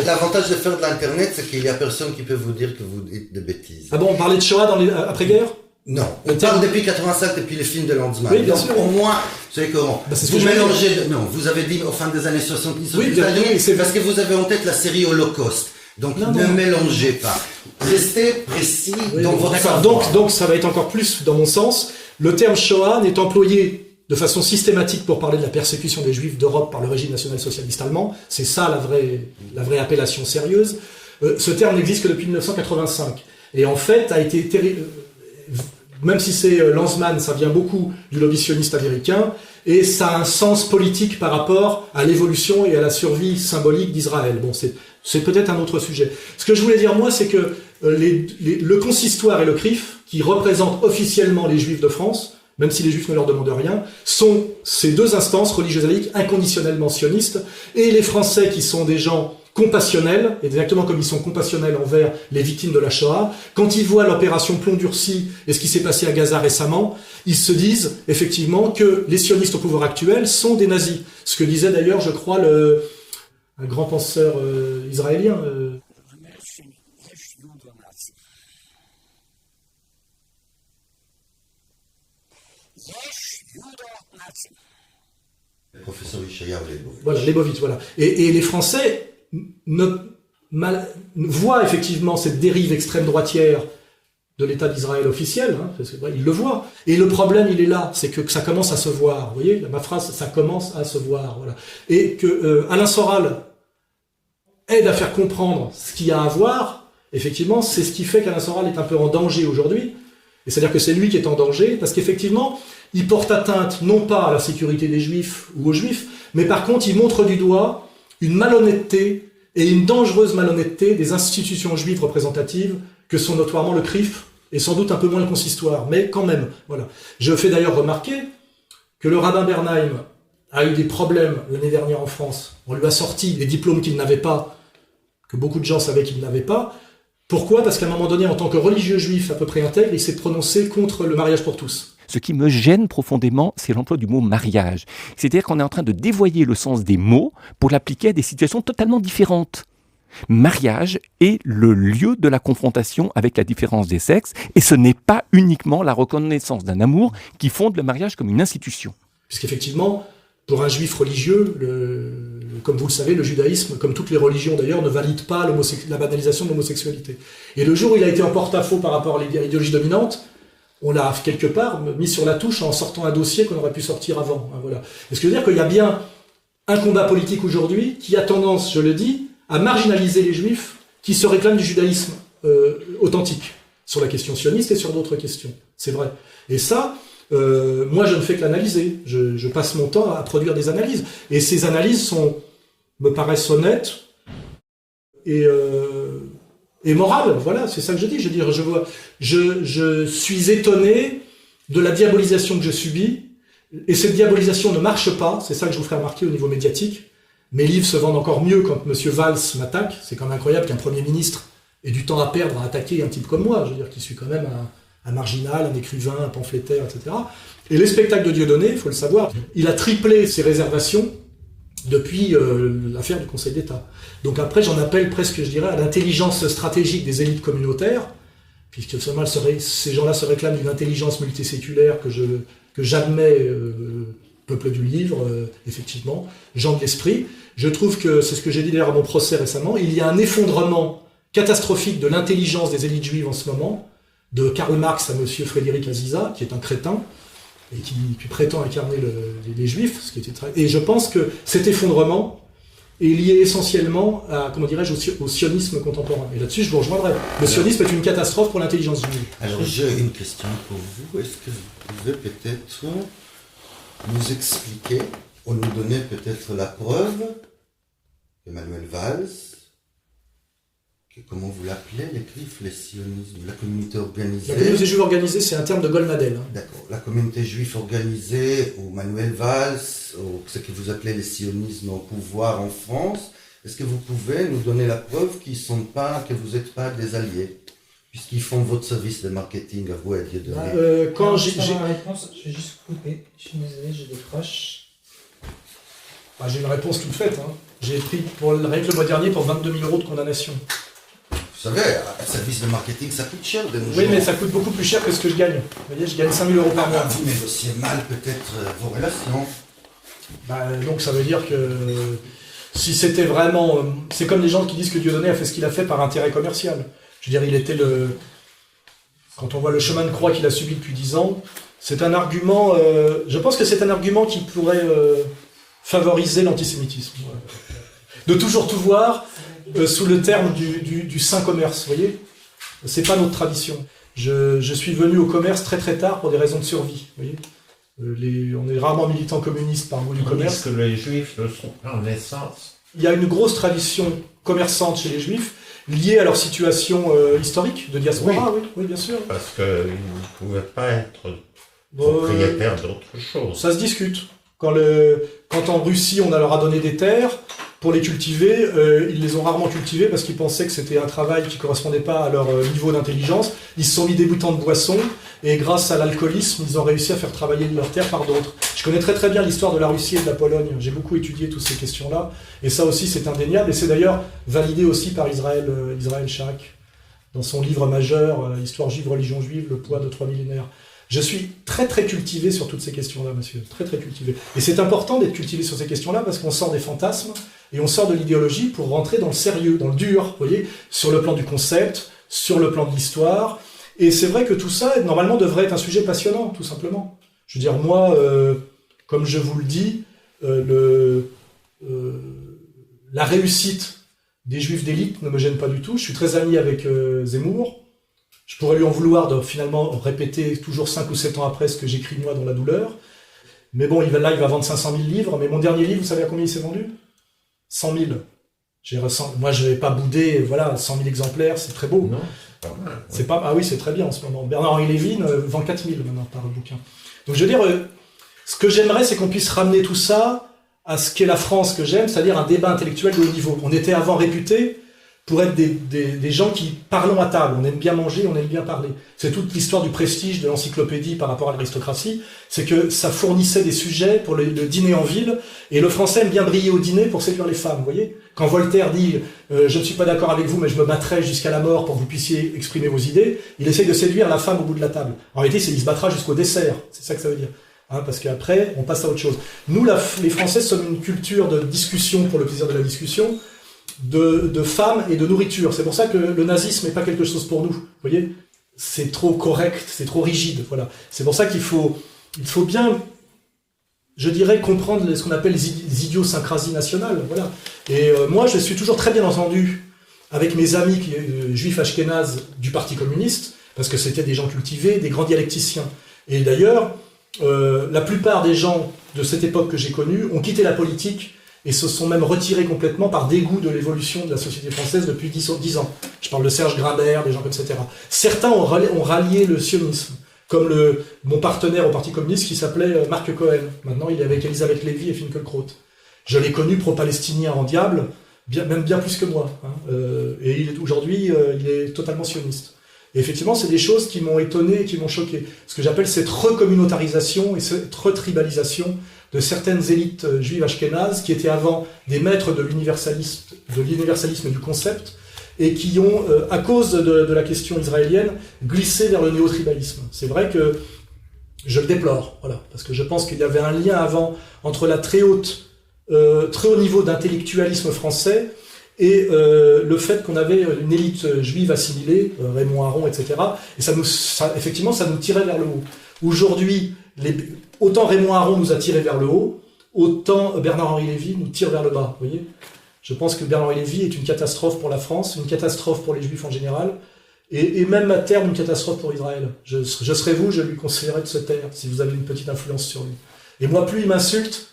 L'avantage de faire de l'Internet, c'est qu'il y a personne qui peut vous dire que vous dites des bêtises. Ah bon, on parlait de Shoah après-guerre ? Non, on parle depuis 85, depuis les films de Lanzmann. Oui, bien sûr. Au moins, vous savez comment vous mélangez. Non, vous avez dit au fin des années 70. Oui, bien sûr. C'est parce que vous avez en tête la série Holocauste. Donc ne mélangez pas. Restez précis dans votre savoir. Donc ça va être encore plus dans mon sens. Le terme Shoah n'est employé de façon systématique pour parler de la persécution des Juifs d'Europe par le régime national-socialiste allemand. C'est ça la vraie appellation sérieuse. Ce terme n'existe que depuis 1985. Et en fait, a été même si c'est Lanzmann, ça vient beaucoup du lobby sioniste américain, et ça a un sens politique par rapport à l'évolution et à la survie symbolique d'Israël. Bon, c'est peut-être un autre sujet. Ce que je voulais dire, moi, c'est que le consistoire et le CRIF, qui représentent officiellement les Juifs de France, même si les Juifs ne leur demandent rien, sont ces deux instances religieuses laïques inconditionnellement sionistes, et les Français qui sont des gens compassionnels, exactement comme ils sont compassionnels envers les victimes de la Shoah, quand ils voient l'opération Plomb Durci et ce qui s'est passé à Gaza récemment, ils se disent effectivement que les sionistes au pouvoir actuel sont des nazis. Ce que disait d'ailleurs, je crois, un grand penseur israélien. Le professeur Yeshayahu Leibovitch. Voilà, Leibovitch, voilà. Et les Français voient effectivement cette dérive extrême droitière de l'État d'Israël officiel, hein, parce que, ils le voient. Et le problème, il est là, c'est que ça commence à se voir. Vous voyez, ma phrase, ça commence à se voir. Voilà. Et que Alain Soral aide à faire comprendre ce qu'il y a à voir, effectivement, c'est ce qui fait qu'Alain Soral est un peu en danger aujourd'hui. Et c'est-à-dire que c'est lui qui est en danger, parce qu'effectivement, il porte atteinte non pas à la sécurité des Juifs ou aux Juifs, mais par contre, il montre du doigt une malhonnêteté et une dangereuse malhonnêteté des institutions juives représentatives que sont notoirement le CRIF et sans doute un peu moins le consistoire, mais quand même, voilà. Je fais d'ailleurs remarquer que le rabbin Bernheim a eu des problèmes l'année dernière en France. On lui a sorti des diplômes qu'il n'avait pas, que beaucoup de gens savaient qu'il n'avait pas. Pourquoi ? Parce qu'à un moment donné, en tant que religieux juif à peu près intègre, il s'est prononcé contre le mariage pour tous. Ce qui me gêne profondément, c'est l'emploi du mot mariage. C'est-à-dire qu'on est en train de dévoyer le sens des mots pour l'appliquer à des situations totalement différentes. Mariage est le lieu de la confrontation avec la différence des sexes, et ce n'est pas uniquement la reconnaissance d'un amour qui fonde le mariage comme une institution. Puisqu'effectivement, pour un juif religieux, comme vous le savez, le judaïsme, comme toutes les religions d'ailleurs, ne valide pas la banalisation de l'homosexualité. Et le jour où il a été en porte-à-faux par rapport à l'idéologie dominante, on l'a quelque part mis sur la touche en sortant un dossier qu'on aurait pu sortir avant. Voilà. Et ce que je veux dire qu'il y a bien un combat politique aujourd'hui qui a tendance, je le dis, à marginaliser les juifs qui se réclament du judaïsme authentique sur la question sioniste et sur d'autres questions. C'est vrai. Et ça, moi je ne fais que l'analyser. Je passe mon temps à produire des analyses. Et ces analyses me paraissent honnêtes et morales. Voilà, c'est ça que je dis. Je veux dire, je suis étonné de la diabolisation que je subis. Et cette diabolisation ne marche pas. C'est ça que je vous ferai remarquer au niveau médiatique. Mes livres se vendent encore mieux quand M. Valls m'attaque. C'est quand même incroyable qu'un Premier ministre ait du temps à perdre à attaquer un type comme moi. Je veux dire, qui suis quand même un marginal, un écrivain, un pamphlétaire, etc. Et les spectacles de Dieudonné, il faut le savoir, il a triplé ses réservations depuis l'affaire du Conseil d'État. Donc après, j'en appelle presque, je dirais, à l'intelligence stratégique des élites communautaires, puisque seulement ces gens-là se réclament d'une intelligence multiséculaire que j'admets, peuple du livre, effectivement, gens de l'esprit. Je trouve que, c'est ce que j'ai dit d'ailleurs à mon procès récemment, il y a un effondrement catastrophique de l'intelligence des élites juives en ce moment, de Karl Marx à monsieur Frédéric Aziza, qui est un crétin, et qui prétend incarner les juifs, ce qui était et je pense que cet effondrement est lié essentiellement à, comment dirais-je, au sionisme contemporain. Et là-dessus, je vous rejoindrai. Le sionisme est une catastrophe pour l'intelligence juive. Alors, j'ai une question pour vous. Est-ce que vous pouvez peut-être nous expliquer, ou nous donner peut-être la preuve qu'Emmanuel Valls, comment vous l'appelez, les CRIF, les sionistes, la communauté organisée. La communauté juive organisée, c'est un terme de Golnadel. D'accord. La communauté juive organisée, ou Manuel Valls, ou ce que vous appelez les sionismes au pouvoir en France, est-ce que vous pouvez nous donner la preuve que vous n'êtes pas des alliés, puisqu'ils font votre service de marketing à vous et Dieudonné? Quand j'ai la réponse, je vais juste couper. Je suis désolé, je décroche. J'ai une réponse toute faite. J'ai pris pour le mois dernier pour 22 000 € de condamnation. Vous savez, un service de marketing, ça coûte cher de nos jours. Oui, mais ça coûte beaucoup plus cher que ce que je gagne. Vous voyez, je gagne 5 000 € par mois. Vous négociez mal peut-être vos relations. Donc ça veut dire que si c'était vraiment... C'est comme les gens qui disent que Dieudonné a fait ce qu'il a fait par intérêt commercial. Je veux dire, il était quand on voit le chemin de croix qu'il a subi depuis 10 ans, c'est un argument... je pense que c'est un argument qui pourrait favoriser l'antisémitisme. De toujours tout voir sous le terme du saint commerce, vous voyez. C'est pas notre tradition. Je suis venu au commerce très très tard pour des raisons de survie, vous voyez. On est rarement militants communistes par goût du commerce. Est-ce que les juifs ne sont pas en naissance? Il y a une grosse tradition commerçante chez les juifs, liée à leur situation historique de diaspora, oui, bien sûr. Parce qu'ils ne pouvaient pas être propriétaires d'autre chose. Ça se discute. Quand en Russie, on leur a donné des terres pour les cultiver, ils les ont rarement cultivées parce qu'ils pensaient que c'était un travail qui ne correspondait pas à leur niveau d'intelligence. Ils se sont mis débutants de boissons et grâce à l'alcoolisme, ils ont réussi à faire travailler leurs terres par d'autres. Je connais très très bien l'histoire de la Russie et de la Pologne. J'ai beaucoup étudié toutes ces questions-là. Et ça aussi, c'est indéniable. Et c'est d'ailleurs validé aussi par Israël Shaak dans son livre majeur, Histoire juive, religion juive, le poids de 3 millénaires. Je suis très très cultivé sur toutes ces questions-là, monsieur. Très très cultivé. Et c'est important d'être cultivé sur ces questions-là parce qu'on sort des fantasmes et on sort de l'idéologie pour rentrer dans le sérieux, dans le dur, vous voyez, sur le plan du concept, sur le plan de l'histoire. Et c'est vrai que tout ça, normalement, devrait être un sujet passionnant, tout simplement. Je veux dire, moi, comme je vous le dis, la réussite des juifs d'élite ne me gêne pas du tout. Je suis très ami avec Zemmour. Je pourrais lui en vouloir de finalement répéter toujours 5 ou 7 ans après ce que j'écris moi dans La douleur. Mais bon, il va vendre 500 000 livres. Mais mon dernier livre, vous savez à combien il s'est vendu? 100 000. Moi, je ne vais pas bouder, voilà, 100 000 exemplaires, c'est très beau. Non, c'est pas mal. C'est pas... Ah oui, c'est très bien en ce moment. Bernard-Henri Lévy vend 4 000 maintenant par bouquin. Donc je veux dire, Ce que j'aimerais, c'est qu'on puisse ramener tout ça à ce qu'est la France que j'aime, c'est-à-dire un débat intellectuel de haut niveau. On était avant réputés pour être des gens qui parlons à table. On aime bien manger, on aime bien parler. C'est toute l'histoire du prestige de l'encyclopédie par rapport à l'aristocratie. C'est que ça fournissait des sujets pour le dîner en ville. Et le français aime bien briller au dîner pour séduire les femmes, vous voyez. Quand Voltaire dit « je ne suis pas d'accord avec vous, mais je me battrai jusqu'à la mort pour que vous puissiez exprimer vos idées », il essaye de séduire la femme au bout de la table. En réalité, il se battra jusqu'au dessert. C'est ça que ça veut dire. Parce qu'après, on passe à autre chose. Nous, les Français, sommes une culture de discussion pour le plaisir de la discussion, de femmes et de nourriture. C'est pour ça que le nazisme n'est pas quelque chose pour nous. Vous voyez, c'est trop correct, c'est trop rigide. Voilà. C'est pour ça qu'il faut bien, je dirais, comprendre ce qu'on appelle les idiosyncrasies nationales. Voilà. Et moi, je suis toujours très bien entendu avec mes amis juifs ashkénazes du Parti communiste, parce que c'était des gens cultivés, des grands dialecticiens. Et d'ailleurs, la plupart des gens de cette époque que j'ai connue ont quitté la politique et se sont même retirés complètement par dégoût de l'évolution de la société française depuis 10 ans. Je parle de Serge Grimbert, des gens comme etc. Certains ont rallié le sionisme, comme mon partenaire au Parti communiste qui s'appelait Marc Cohen. Maintenant, il est avec Elisabeth Lévy et Finkielkraut. Je l'ai connu pro-palestinien en diable, même bien plus que moi. Et aujourd'hui, il est totalement sioniste. Et effectivement, c'est des choses qui m'ont étonné et qui m'ont choqué. Ce que j'appelle cette recommunautarisation et cette retribalisation de certaines élites juives ashkénazes qui étaient avant des maîtres de l'universalisme du concept et qui ont, à cause de la question israélienne, glissé vers le néo-tribalisme. C'est vrai que je le déplore, voilà, parce que je pense qu'il y avait un lien avant entre la très haut niveau d'intellectualisme français et le fait qu'on avait une élite juive assimilée, Raymond Aron, etc. Et effectivement, ça nous tirait vers le haut. Aujourd'hui, autant Raymond Aron nous a tiré vers le haut, autant Bernard-Henri Lévy nous tire vers le bas. Vous voyez ? Je pense que Bernard-Henri Lévy est une catastrophe pour la France, une catastrophe pour les Juifs en général, et même à terme une catastrophe pour Israël. Je serais vous, je lui conseillerais de se taire, si vous avez une petite influence sur lui. Et moi, plus il m'insulte,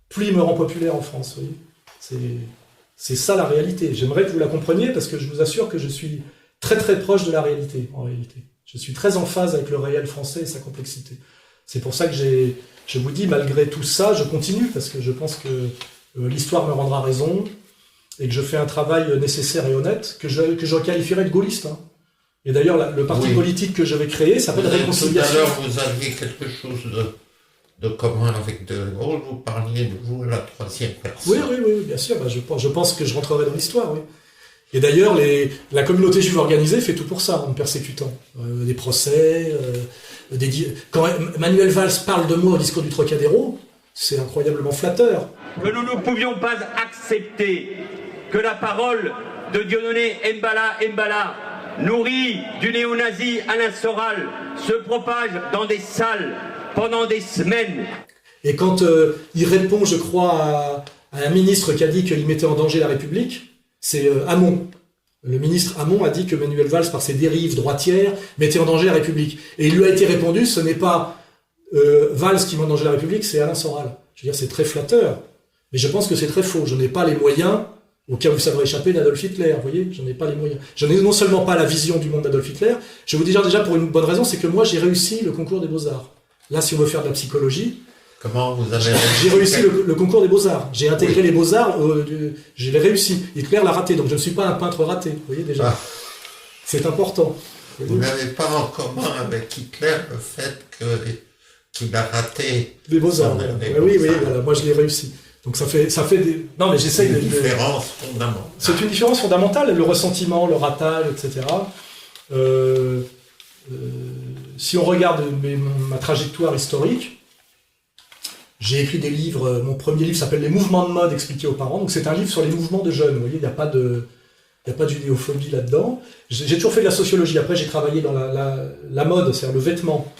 plus il me rend populaire en France. Vous voyez ? C'est ça la réalité. J'aimerais que vous la compreniez, parce que je vous assure que je suis très très proche de la réalité, en réalité. Je suis très en phase avec le réel français et sa complexité. C'est pour ça que je vous dis, malgré tout ça, je continue, parce que je pense que l'histoire me rendra raison, et que je fais un travail nécessaire et honnête, que je qualifierais de gaulliste. Hein. Et d'ailleurs, le parti politique que je vais créer s'appelle Réconciliation. Tout à l'heure, vous aviez quelque chose de commun avec De Gaulle, vous parliez de vous à la troisième personne. Oui, bien sûr. Je pense que je rentrerai dans l'histoire, oui. Et d'ailleurs, la communauté juive organisée fait tout pour ça, en me persécutant. Des procès, quand Manuel Valls parle de moi au discours du Trocadéro, c'est incroyablement flatteur. Que nous ne pouvions pas accepter que la parole de Dieudonné Mbala, nourrie du néo-nazi Alain Soral, se propage dans des salles pendant des semaines. Et quand il répond, je crois, à un ministre qui a dit qu'il mettait en danger la République, c'est Hamon. Le ministre Hamon a dit que Manuel Valls, par ses dérives droitières, mettait en danger la République. Et il lui a été répondu, ce n'est pas Valls qui met en danger la République, c'est Alain Soral. Je veux dire, c'est très flatteur. Mais je pense que c'est très faux. Je n'ai pas les moyens, au cas où ça va échapper, d'Adolf Hitler. Vous voyez, je n'ai pas les moyens. Je n'ai non seulement pas la vision du monde d'Adolf Hitler, je vais vous dire déjà pour une bonne raison, c'est que moi, j'ai réussi le concours des Beaux-Arts. Là, si on veut faire de la psychologie, comment vous avez réussi? J'ai réussi le concours des Beaux-Arts. J'ai intégré les Beaux-Arts, je l'ai réussi. Hitler l'a raté, donc je ne suis pas un peintre raté. Vous voyez déjà. Ah. C'est important. Vous n'avez pas en commun avec Hitler le fait qu'il a raté les Beaux-Arts. Oui, voilà, moi je l'ai réussi. Donc ça fait des... Non, mais j'essaye de... C'est une différence fondamentale. C'est une différence fondamentale, le ressentiment, le ratage, etc. Si on regarde ma trajectoire historique, j'ai écrit des livres. Mon premier livre s'appelle Les mouvements de mode expliqués aux parents. Donc c'est un livre sur les mouvements de jeunes. Vous voyez, il n'y a pas de judéophobie là-dedans. J'ai toujours fait de la sociologie. Après, j'ai travaillé dans la mode, c'est-à-dire le vêtement.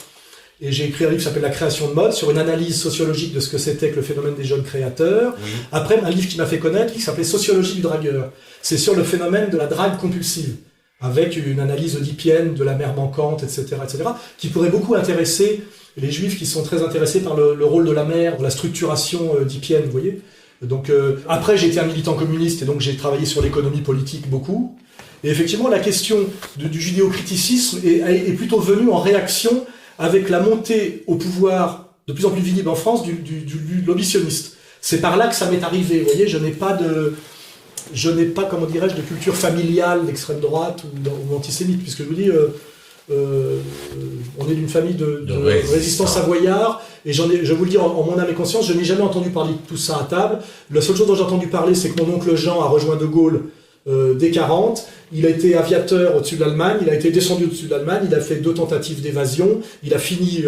Et j'ai écrit un livre qui s'appelle La création de mode, sur une analyse sociologique de ce que c'était que le phénomène des jeunes créateurs. Oui. Après, un livre qui m'a fait connaître, qui s'appelait Sociologie du dragueur. C'est sur le phénomène de la drague compulsive, avec une analyse oedipienne de la mère manquante, etc., qui pourrait beaucoup intéresser les juifs qui sont très intéressés par le rôle de la mère, la structuration oedipienne, vous voyez. Donc, après, j'ai été un militant communiste, et donc j'ai travaillé sur l'économie politique beaucoup. Et effectivement, la question du judéo-criticisme est plutôt venue en réaction avec la montée au pouvoir de plus en plus visible en France du lobby sioniste. C'est par là que ça m'est arrivé, vous voyez, je n'ai pas, comment dirais-je, de culture familiale d'extrême droite ou antisémite, puisque je vous dis, on est d'une famille de résistants savoyards, et je vais vous le dire en mon âme et conscience, je n'ai jamais entendu parler de tout ça à table. La seule chose dont j'ai entendu parler, c'est que mon oncle Jean a rejoint De Gaulle dès 40, il a été aviateur au-dessus de l'Allemagne, il a été descendu au-dessus de l'Allemagne, il a fait 2 tentatives d'évasion, il a fini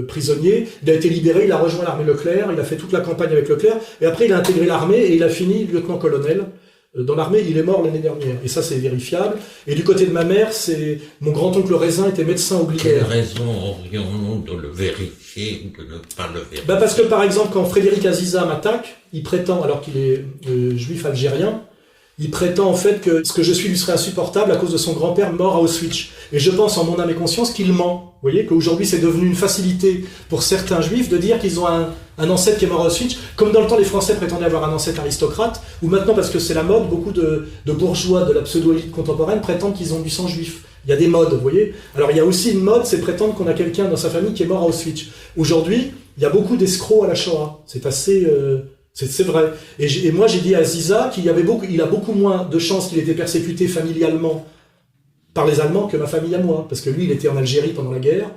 prisonnier, il a été libéré, il a rejoint l'armée Leclerc, il a fait toute la campagne avec Leclerc, et après il a intégré l'armée et il a fini lieutenant-colonel dans l'armée, il est mort l'année dernière, et ça c'est vérifiable. Et du côté de ma mère, c'est mon grand-oncle Raisin était médecin obligaire. Quelle raison aurions-nous de le vérifier ou de ne pas le vérifier? Parce que par exemple, quand Frédéric Aziza m'attaque, il prétend, alors qu'il est juif algérien, il prétend en fait que ce que je suis lui serait insupportable à cause de son grand-père mort à Auschwitz. Et je pense en mon âme et conscience qu'il ment. Vous voyez, qu'aujourd'hui c'est devenu une facilité pour certains juifs de dire qu'ils ont un ancêtre qui est mort à Auschwitz, comme dans le temps les Français prétendaient avoir un ancêtre aristocrate, ou maintenant parce que c'est la mode, beaucoup de bourgeois de la pseudo-élite contemporaine prétendent qu'ils ont du sang juif. Il y a des modes, vous voyez. Alors il y a aussi une mode, c'est prétendre qu'on a quelqu'un dans sa famille qui est mort à Auschwitz. Aujourd'hui, il y a beaucoup d'escrocs à la Shoah. C'est assez... C'est vrai. Et moi, j'ai dit à Aziza qu'il a beaucoup moins de chances qu'il était persécuté familialement par les Allemands que ma famille à moi. Parce que lui, il était en Algérie pendant la guerre.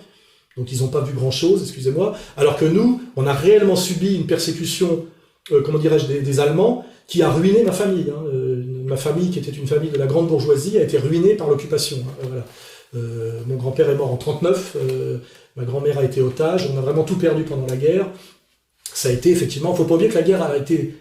Donc, ils n'ont pas vu grand-chose, excusez-moi. Alors que nous, on a réellement subi une persécution, des Allemands, qui a ruiné ma famille. Ma famille, qui était une famille de la grande bourgeoisie, a été ruinée par l'occupation. Voilà. Mon grand-père est mort en 1939. Ma grand-mère a été otage. On a vraiment tout perdu pendant la guerre. Ça a été effectivement, il ne faut pas oublier que la guerre a été...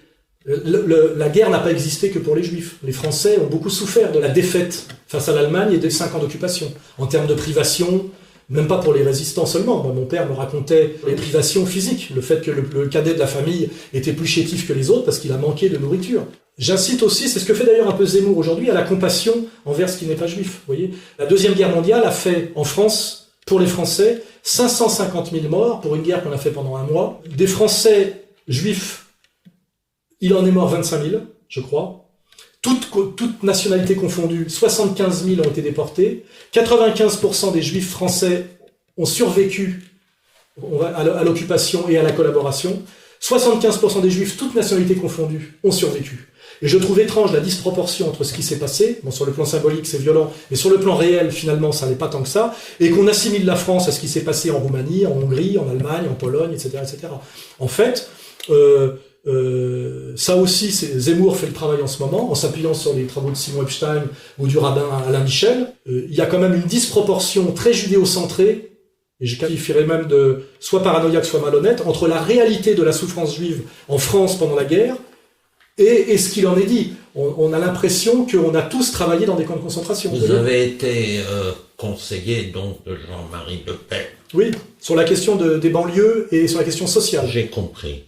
la guerre n'a pas existé que pour les Juifs. Les Français ont beaucoup souffert de la défaite face à l'Allemagne et des 5 ans d'occupation. En termes de privation, même pas pour les résistants seulement. Moi, mon père me racontait les privations physiques, le fait que le cadet de la famille était plus chétif que les autres parce qu'il a manqué de nourriture. J'incite aussi, c'est ce que fait d'ailleurs un peu Zemmour aujourd'hui, à la compassion envers ce qui n'est pas juif. Vous voyez, la Deuxième Guerre mondiale a fait en France, pour les Français, 550 000 morts pour une guerre qu'on a fait pendant un mois. Des Français juifs, il en est mort 25 000, je crois. Toutes nationalités confondues, 75 000 ont été déportés. 95% des juifs français ont survécu à l'occupation et à la collaboration. 75% des juifs, toutes nationalités confondues, ont survécu. Et je trouve étrange la disproportion entre ce qui s'est passé, bon, sur le plan symbolique c'est violent, mais sur le plan réel finalement ça n'est pas tant que ça, et qu'on assimile la France à ce qui s'est passé en Roumanie, en Hongrie, en Allemagne, en Pologne, etc. etc. En fait, ça aussi, Zemmour fait le travail en ce moment, en s'appuyant sur les travaux de Simon Epstein ou du rabbin Alain Michel. Il y a quand même une disproportion très judéo-centrée, et je qualifierais même de soit paranoïaque, soit malhonnête, entre la réalité de la souffrance juive en France pendant la guerre, et ce qu'il en est dit. On a l'impression qu'on a tous travaillé dans des camps de concentration. Vous avez été conseiller donc de Jean-Marie Le Pen. Oui, sur la question des banlieues et sur la question sociale. J'ai compris.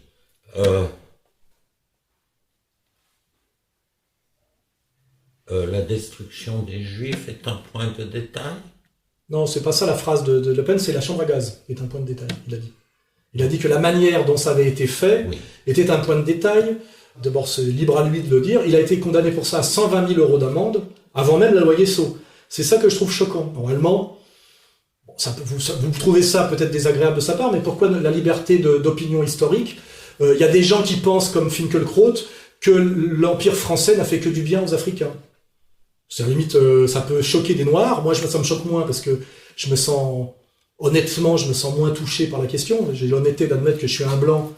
La destruction des Juifs est un point de détail? Non, c'est pas ça la phrase de Le Pen, c'est la chambre à gaz qui est un point de détail, il a dit. Il a dit que la manière dont ça avait été fait était un point de détail. D'abord, c'est libre à lui de le dire. Il a été condamné pour ça à 120 000 € d'amende, avant même la loi Guessot. C'est ça que je trouve choquant. Normalement, vous trouvez ça peut-être désagréable de sa part, mais pourquoi la liberté d'opinion historique? Il y a des gens qui pensent, comme Finkielkraut, que l'Empire français n'a fait que du bien aux Africains. C'est limite, ça peut choquer des Noirs. Moi, ça me choque moins, parce que honnêtement, je me sens moins touché par la question. J'ai l'honnêteté d'admettre que je suis un blanc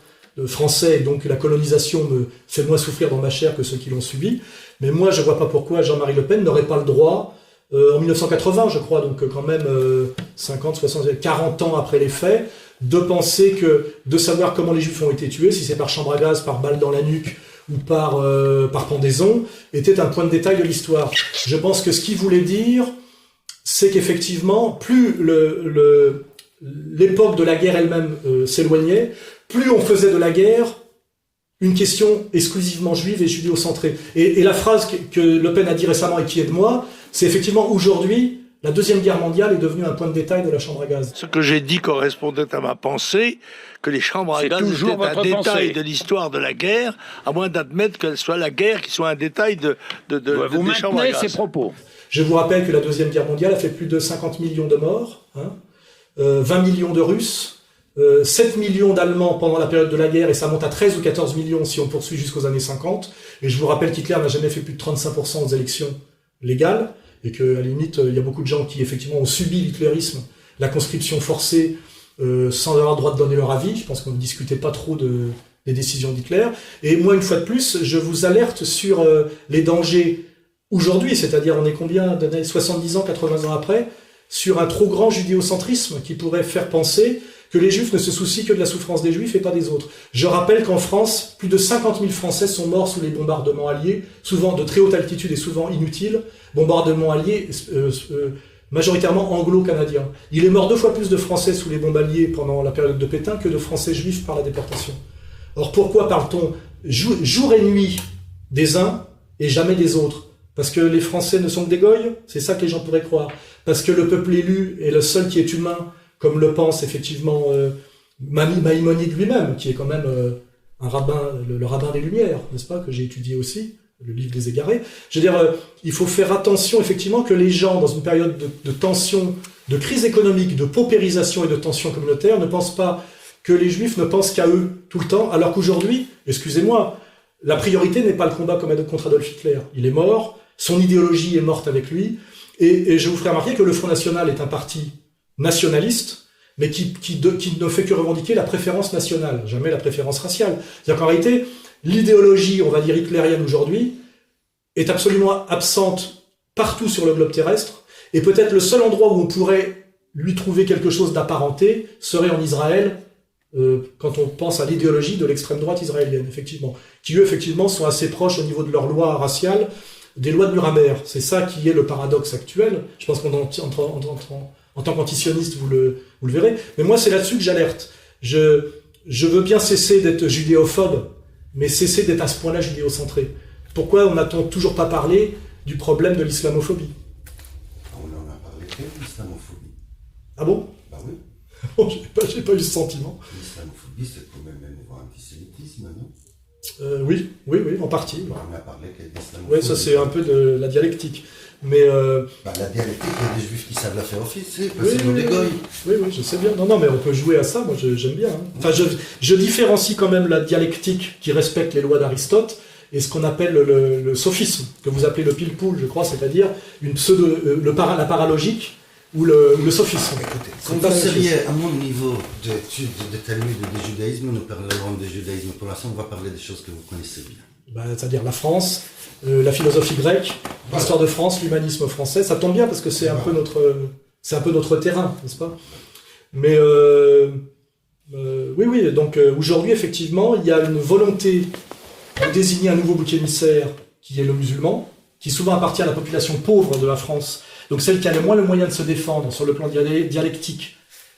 français, et donc la colonisation me fait moins souffrir dans ma chair que ceux qui l'ont subi. Mais moi, je vois pas pourquoi Jean-Marie Le Pen n'aurait pas le droit, en 1980, je crois, donc quand même 50, 60, 40 ans après les faits, de penser de savoir comment les Juifs ont été tués, si c'est par chambre à gaz, par balle dans la nuque ou par pendaison, était un point de détail de l'histoire. Je pense que ce qu'il voulait dire, c'est qu'effectivement, plus l'époque de la guerre elle-même s'éloignait, plus on faisait de la guerre une question exclusivement juive et judéo-centrée. Et la phrase que Le Pen a dit récemment et qui est de moi, c'est effectivement aujourd'hui, la Deuxième Guerre mondiale est devenue un point de détail de la chambre à gaz. Ce que j'ai dit correspondait à ma pensée, que les chambres à gaz étaient un détail de l'histoire de la guerre, à moins d'admettre qu'elle soit la guerre qui soit un détail de vous des chambres à gaz. ces propos. Je vous rappelle que la Deuxième Guerre mondiale a fait plus de 50 millions de morts, 20 millions de Russes, 7 millions d'Allemands pendant la période de la guerre, et ça monte à 13 ou 14 millions si on poursuit jusqu'aux années 50. Et je vous rappelle qu'Hitler n'a jamais fait plus de 35% aux élections légales, et qu'à la limite, il y a beaucoup de gens qui effectivement ont subi l'hitlérisme, la conscription forcée, sans avoir le droit de donner leur avis. Je pense qu'on ne discutait pas trop des décisions d'Hitler. Et moi, une fois de plus, je vous alerte sur les dangers aujourd'hui, c'est-à-dire on est combien d'années, 70 ans, 80 ans après, sur un trop grand judéocentrisme qui pourrait faire penser que les Juifs ne se soucient que de la souffrance des Juifs et pas des autres. Je rappelle qu'en France, plus de 50 000 Français sont morts sous les bombardements alliés, souvent de très haute altitude et souvent inutiles, bombardements alliés majoritairement anglo-canadiens. Il est mort 2 fois plus de Français sous les bombes alliées pendant la période de Pétain que de Français juifs par la déportation. Or pourquoi parle-t-on jour et nuit des uns et jamais des autres? Parce que les Français ne sont que des goyes? C'est ça que les gens pourraient croire. Parce que le peuple élu est le seul qui est humain, comme le pense effectivement Maïmonide lui-même, qui est quand même un rabbin, le rabbin des Lumières, n'est-ce pas, que j'ai étudié aussi, le livre des Égarés. Je veux dire, il faut faire attention effectivement que les gens, dans une période de tension, de crise économique, de paupérisation et de tension communautaire, ne pensent pas que les Juifs ne pensent qu'à eux tout le temps, alors qu'aujourd'hui, excusez-moi, la priorité n'est pas le combat contre Adolf Hitler. Il est mort, son idéologie est morte avec lui, et je vous ferai remarquer que le Front National est un parti nationaliste, mais qui ne fait que revendiquer la préférence nationale, jamais la préférence raciale. C'est-à-dire qu'en réalité, l'idéologie, on va dire hitlérienne aujourd'hui, est absolument absente partout sur le globe terrestre, et peut-être le seul endroit où on pourrait lui trouver quelque chose d'apparenté serait en Israël, quand on pense à l'idéologie de l'extrême droite israélienne, effectivement, qui eux, effectivement, sont assez proches au niveau de leurs lois raciales des lois de Nuremberg. C'est ça qui est le paradoxe actuel. Je pense en tant qu'antisioniste, vous le verrez. Mais moi, c'est là-dessus que j'alerte. Je veux bien cesser d'être judéophobe, mais cesser d'être à ce point-là judéocentré. Pourquoi on n'a-t-on toujours pas parlé du problème de l'islamophobie? On en a parlé de l'islamophobie. Ah bon? Bah oui. Bon, j'ai pas eu ce sentiment. L'islamophobie, c'est quand même un nouveau antisémitisme, non? Oui, en partie. On a parlé que l'islamophobie. Oui, ça c'est un peu de la dialectique. Mais la dialectique, il y a des juifs qui savent la faire office, c'est nous des goy. Oui, je sais bien. Non, mais on peut jouer à ça, moi j'aime bien. Hein. Enfin, je différencie quand même la dialectique qui respecte les lois d'Aristote et ce qu'on appelle le sophisme, que vous appelez le pile-poule, je crois, c'est-à-dire la paralogique ou le sophisme. Écoutez, quand vous seriez à mon niveau d'étude de Talmud et de judaïsme, nous parlerons de judaïsme. Pour l'instant, on va parler des choses que vous connaissez bien. C'est-à-dire la France, la philosophie grecque, l'histoire de France, l'humanisme français. Ça tombe bien parce que c'est un peu notre terrain, n'est-ce pas? Mais oui. Donc aujourd'hui, effectivement, il y a une volonté de désigner un nouveau bouc émissaire qui est le musulman, qui souvent appartient à la population pauvre de la France. Donc celle qui a le moins le moyen de se défendre sur le plan dialectique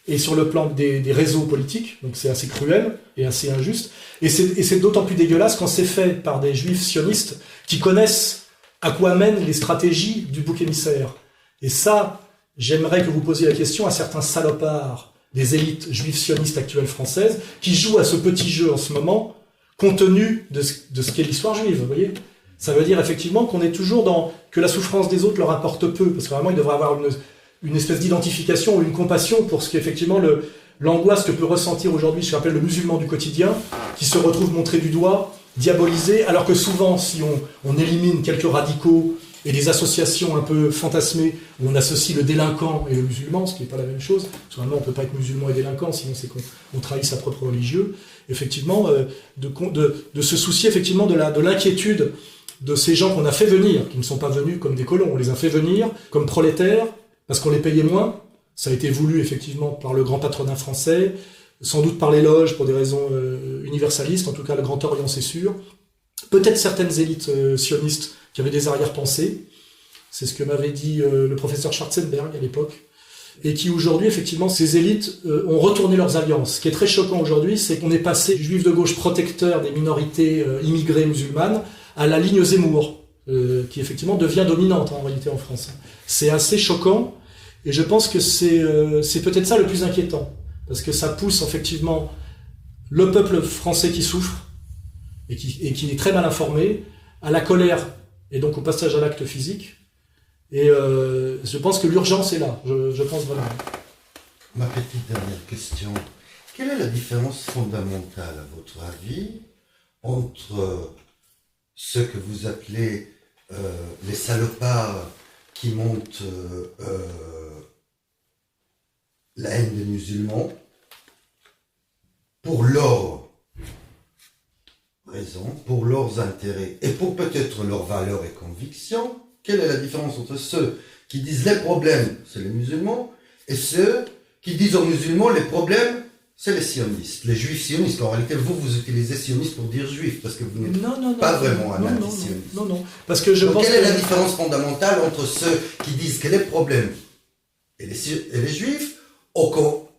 et sur le plan des réseaux politiques. Donc c'est assez cruel et assez injuste. Et c'est d'autant plus dégueulasse quand c'est fait par des juifs sionistes qui connaissent à quoi mènent les stratégies du bouc émissaire. Et ça, j'aimerais que vous posiez la question à certains salopards des élites juives sionistes actuelles françaises qui jouent à ce petit jeu en ce moment, compte tenu de ce qu'est l'histoire juive, vous voyez. Ça veut dire effectivement qu'on est toujours que la souffrance des autres leur apporte peu, parce que vraiment il devrait avoir une espèce d'identification ou une compassion pour ce qu'effectivement l'angoisse que peut ressentir aujourd'hui ce qu'on appelle le musulman du quotidien, qui se retrouve montré du doigt, diabolisé, alors que souvent si on élimine quelques radicaux et des associations un peu fantasmées où on associe le délinquant et le musulman, ce qui n'est pas la même chose, parce que normalement on ne peut pas être musulman et délinquant, sinon c'est qu'on trahit sa propre religion, effectivement, de se soucier effectivement de l'inquiétude de ces gens qu'on a fait venir, qui ne sont pas venus comme des colons, on les a fait venir comme prolétaires, parce qu'on les payait moins. Ça a été voulu effectivement par le grand patronat français, sans doute par les loges pour des raisons universalistes, en tout cas le Grand Orient c'est sûr. Peut-être certaines élites sionistes qui avaient des arrière-pensées, c'est ce que m'avait dit le professeur Schwarzenberg à l'époque, et qui aujourd'hui effectivement ces élites ont retourné leurs alliances. Ce qui est très choquant aujourd'hui, c'est qu'on est passé du juif de gauche protecteur des minorités immigrées musulmanes à la ligne Zemmour, qui effectivement devient dominante en réalité en France. C'est assez choquant, et je pense que c'est peut-être ça le plus inquiétant, parce que ça pousse effectivement le peuple français qui souffre, et qui est très mal informé, à la colère, et donc au passage à l'acte physique, et je pense que l'urgence est là, je pense vraiment. Ma petite dernière question, Quelle est la différence fondamentale, à votre avis, entre ce que vous appelez les salopards qui montent la haine des musulmans pour leurs raisons, pour leurs intérêts et pour peut-être leurs valeurs et convictions? Quelle est la différence entre ceux qui disent les problèmes, c'est les musulmans, et ceux qui disent aux musulmans les problèmes, c'est les sionistes, les juifs sionistes? En réalité, vous utilisez sioniste pour dire juif, parce que vous n'êtes pas vraiment un anti-sioniste. Non. Parce que je pense quelle est la différence fondamentale entre ceux qui disent que les problèmes et les juifs, ou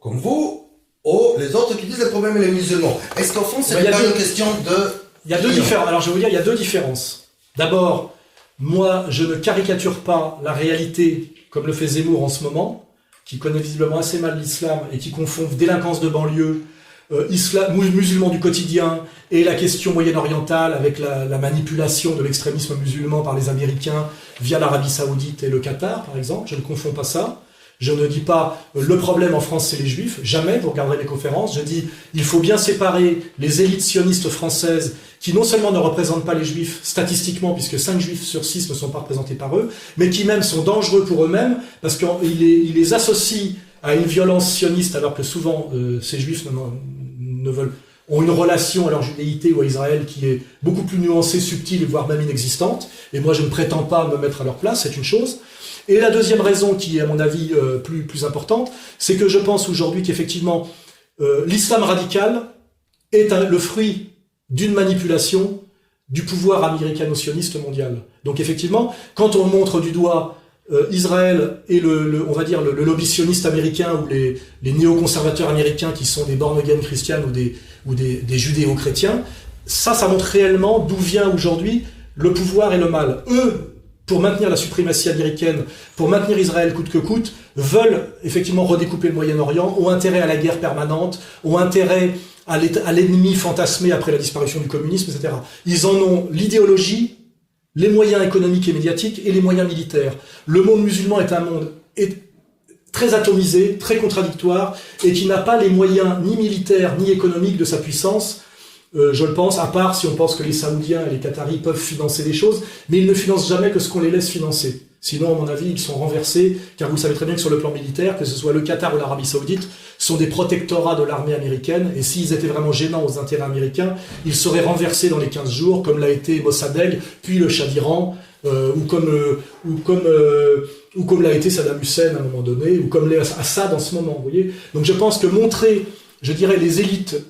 comme vous, ou les autres qui disent les problèmes et les musulmans? Est-ce qu'au fond, c'est pas une question de... Il y a deux différences. Alors je vais vous dire, il y a deux différences. D'abord, moi, je ne caricature pas la réalité comme le fait Zemmour en ce moment, qui connaît visiblement assez mal l'islam et qui confond délinquance de banlieue, musulmans du quotidien et la question moyen-orientale avec la manipulation de l'extrémisme musulman par les Américains via l'Arabie Saoudite et le Qatar, par exemple. Je ne confonds pas ça. Je ne dis pas le problème en France c'est les juifs, jamais, vous regarderez mes conférences, je dis il faut bien séparer les élites sionistes françaises qui non seulement ne représentent pas les juifs statistiquement, puisque 5 juifs sur 6 ne sont pas représentés par eux, mais qui même sont dangereux pour eux-mêmes, parce qu'ils les associent à une violence sioniste, alors que souvent ces juifs ont une relation à leur judéité ou à Israël qui est beaucoup plus nuancée, subtile, voire même inexistante, et moi je ne prétends pas me mettre à leur place, c'est une chose. Et la deuxième raison, qui est à mon avis plus importante, c'est que je pense aujourd'hui qu'effectivement l'islam radical est le fruit d'une manipulation du pouvoir américano-sioniste mondial. Donc effectivement, quand on montre du doigt Israël et on va dire le lobby sioniste américain ou les néoconservateurs américains qui sont des born-again christians ou des judéo-chrétiens, ça montre réellement d'où vient aujourd'hui le pouvoir et le mal. Eux, pour maintenir la suprématie américaine, pour maintenir Israël coûte que coûte, veulent effectivement redécouper le Moyen-Orient, ont intérêt à la guerre permanente, ont intérêt à l'ennemi fantasmé après la disparition du communisme, etc. Ils en ont l'idéologie, les moyens économiques et médiatiques et les moyens militaires. Le monde musulman est un monde très atomisé, très contradictoire, et qui n'a pas les moyens ni militaires ni économiques de sa puissance. Je le pense, à part si on pense que les Saoudiens et les Qataris peuvent financer des choses, mais ils ne financent jamais que ce qu'on les laisse financer. Sinon, à mon avis, ils sont renversés, car vous savez très bien que sur le plan militaire, que ce soit le Qatar ou l'Arabie Saoudite, sont des protectorats de l'armée américaine, et s'ils étaient vraiment gênants aux intérêts américains, ils seraient renversés dans les 15 jours, comme l'a été Mossadegh, puis le Shah d'Iran, ou comme l'a été Saddam Hussein à un moment donné, ou comme l'est Assad en ce moment, vous voyez. Donc je pense que montrer, je dirais, les élites,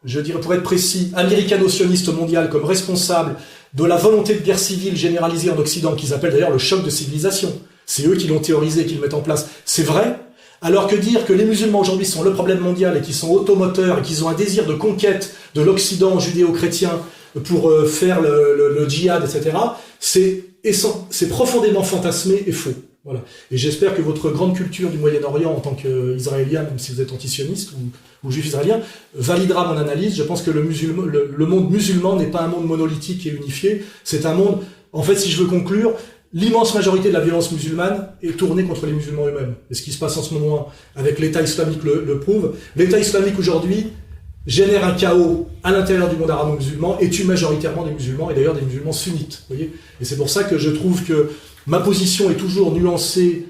je dirais pour être précis, américano-sionistes mondiales comme responsables de la volonté de guerre civile généralisée en Occident, qu'ils appellent d'ailleurs le choc de civilisation. C'est eux qui l'ont théorisé, qui le mettent en place. C'est vrai. Alors que dire que les musulmans aujourd'hui sont le problème mondial et qu'ils sont automoteurs et qu'ils ont un désir de conquête de l'Occident judéo-chrétien pour faire le djihad, etc., c'est profondément fantasmé et faux. Voilà. Et j'espère que votre grande culture du Moyen-Orient en tant qu'Israélien, même si vous êtes antisioniste ou juif israélien, validera mon analyse. Je pense que le monde musulman n'est pas un monde monolithique et unifié. C'est un monde, en fait, si je veux conclure, l'immense majorité de la violence musulmane est tournée contre les musulmans eux-mêmes. Et ce qui se passe en ce moment avec l'État islamique le prouve. L'État islamique aujourd'hui génère un chaos à l'intérieur du monde arabo-musulman et tue majoritairement des musulmans, et d'ailleurs des musulmans sunnites. Vous voyez ? Et c'est pour ça que je trouve que ma position est toujours nuancée,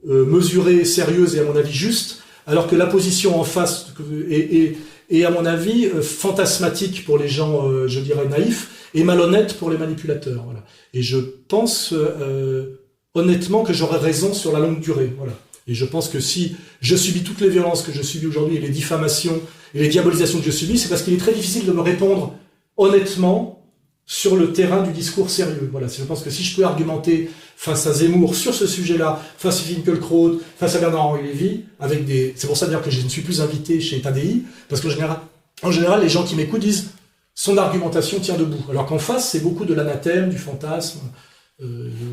mesurée, sérieuse et à mon avis juste, alors que la position en face est à mon avis fantasmatique pour les gens, je dirais, naïfs, et malhonnête pour les manipulateurs. Voilà. Et je pense honnêtement que j'aurai raison sur la longue durée. Voilà. Et je pense que si je subis toutes les violences que je subis aujourd'hui, et les diffamations et les diabolisations que je subis, c'est parce qu'il est très difficile de me répondre honnêtement sur le terrain du discours sérieux. Voilà. Je pense que si je peux argumenter face à Zemmour sur ce sujet-là, face à Finkielkraut, face à Bernard-Henri Lévy, c'est pour ça d'ailleurs que je ne suis plus invité chez TADI, parce qu'en général, les gens qui m'écoutent disent son argumentation tient debout. Alors qu'en face, c'est beaucoup de l'anathème, du fantasme.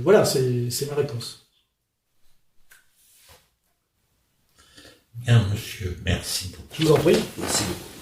Voilà, c'est ma réponse. Bien, monsieur, merci beaucoup. Je vous en prie. Merci beaucoup.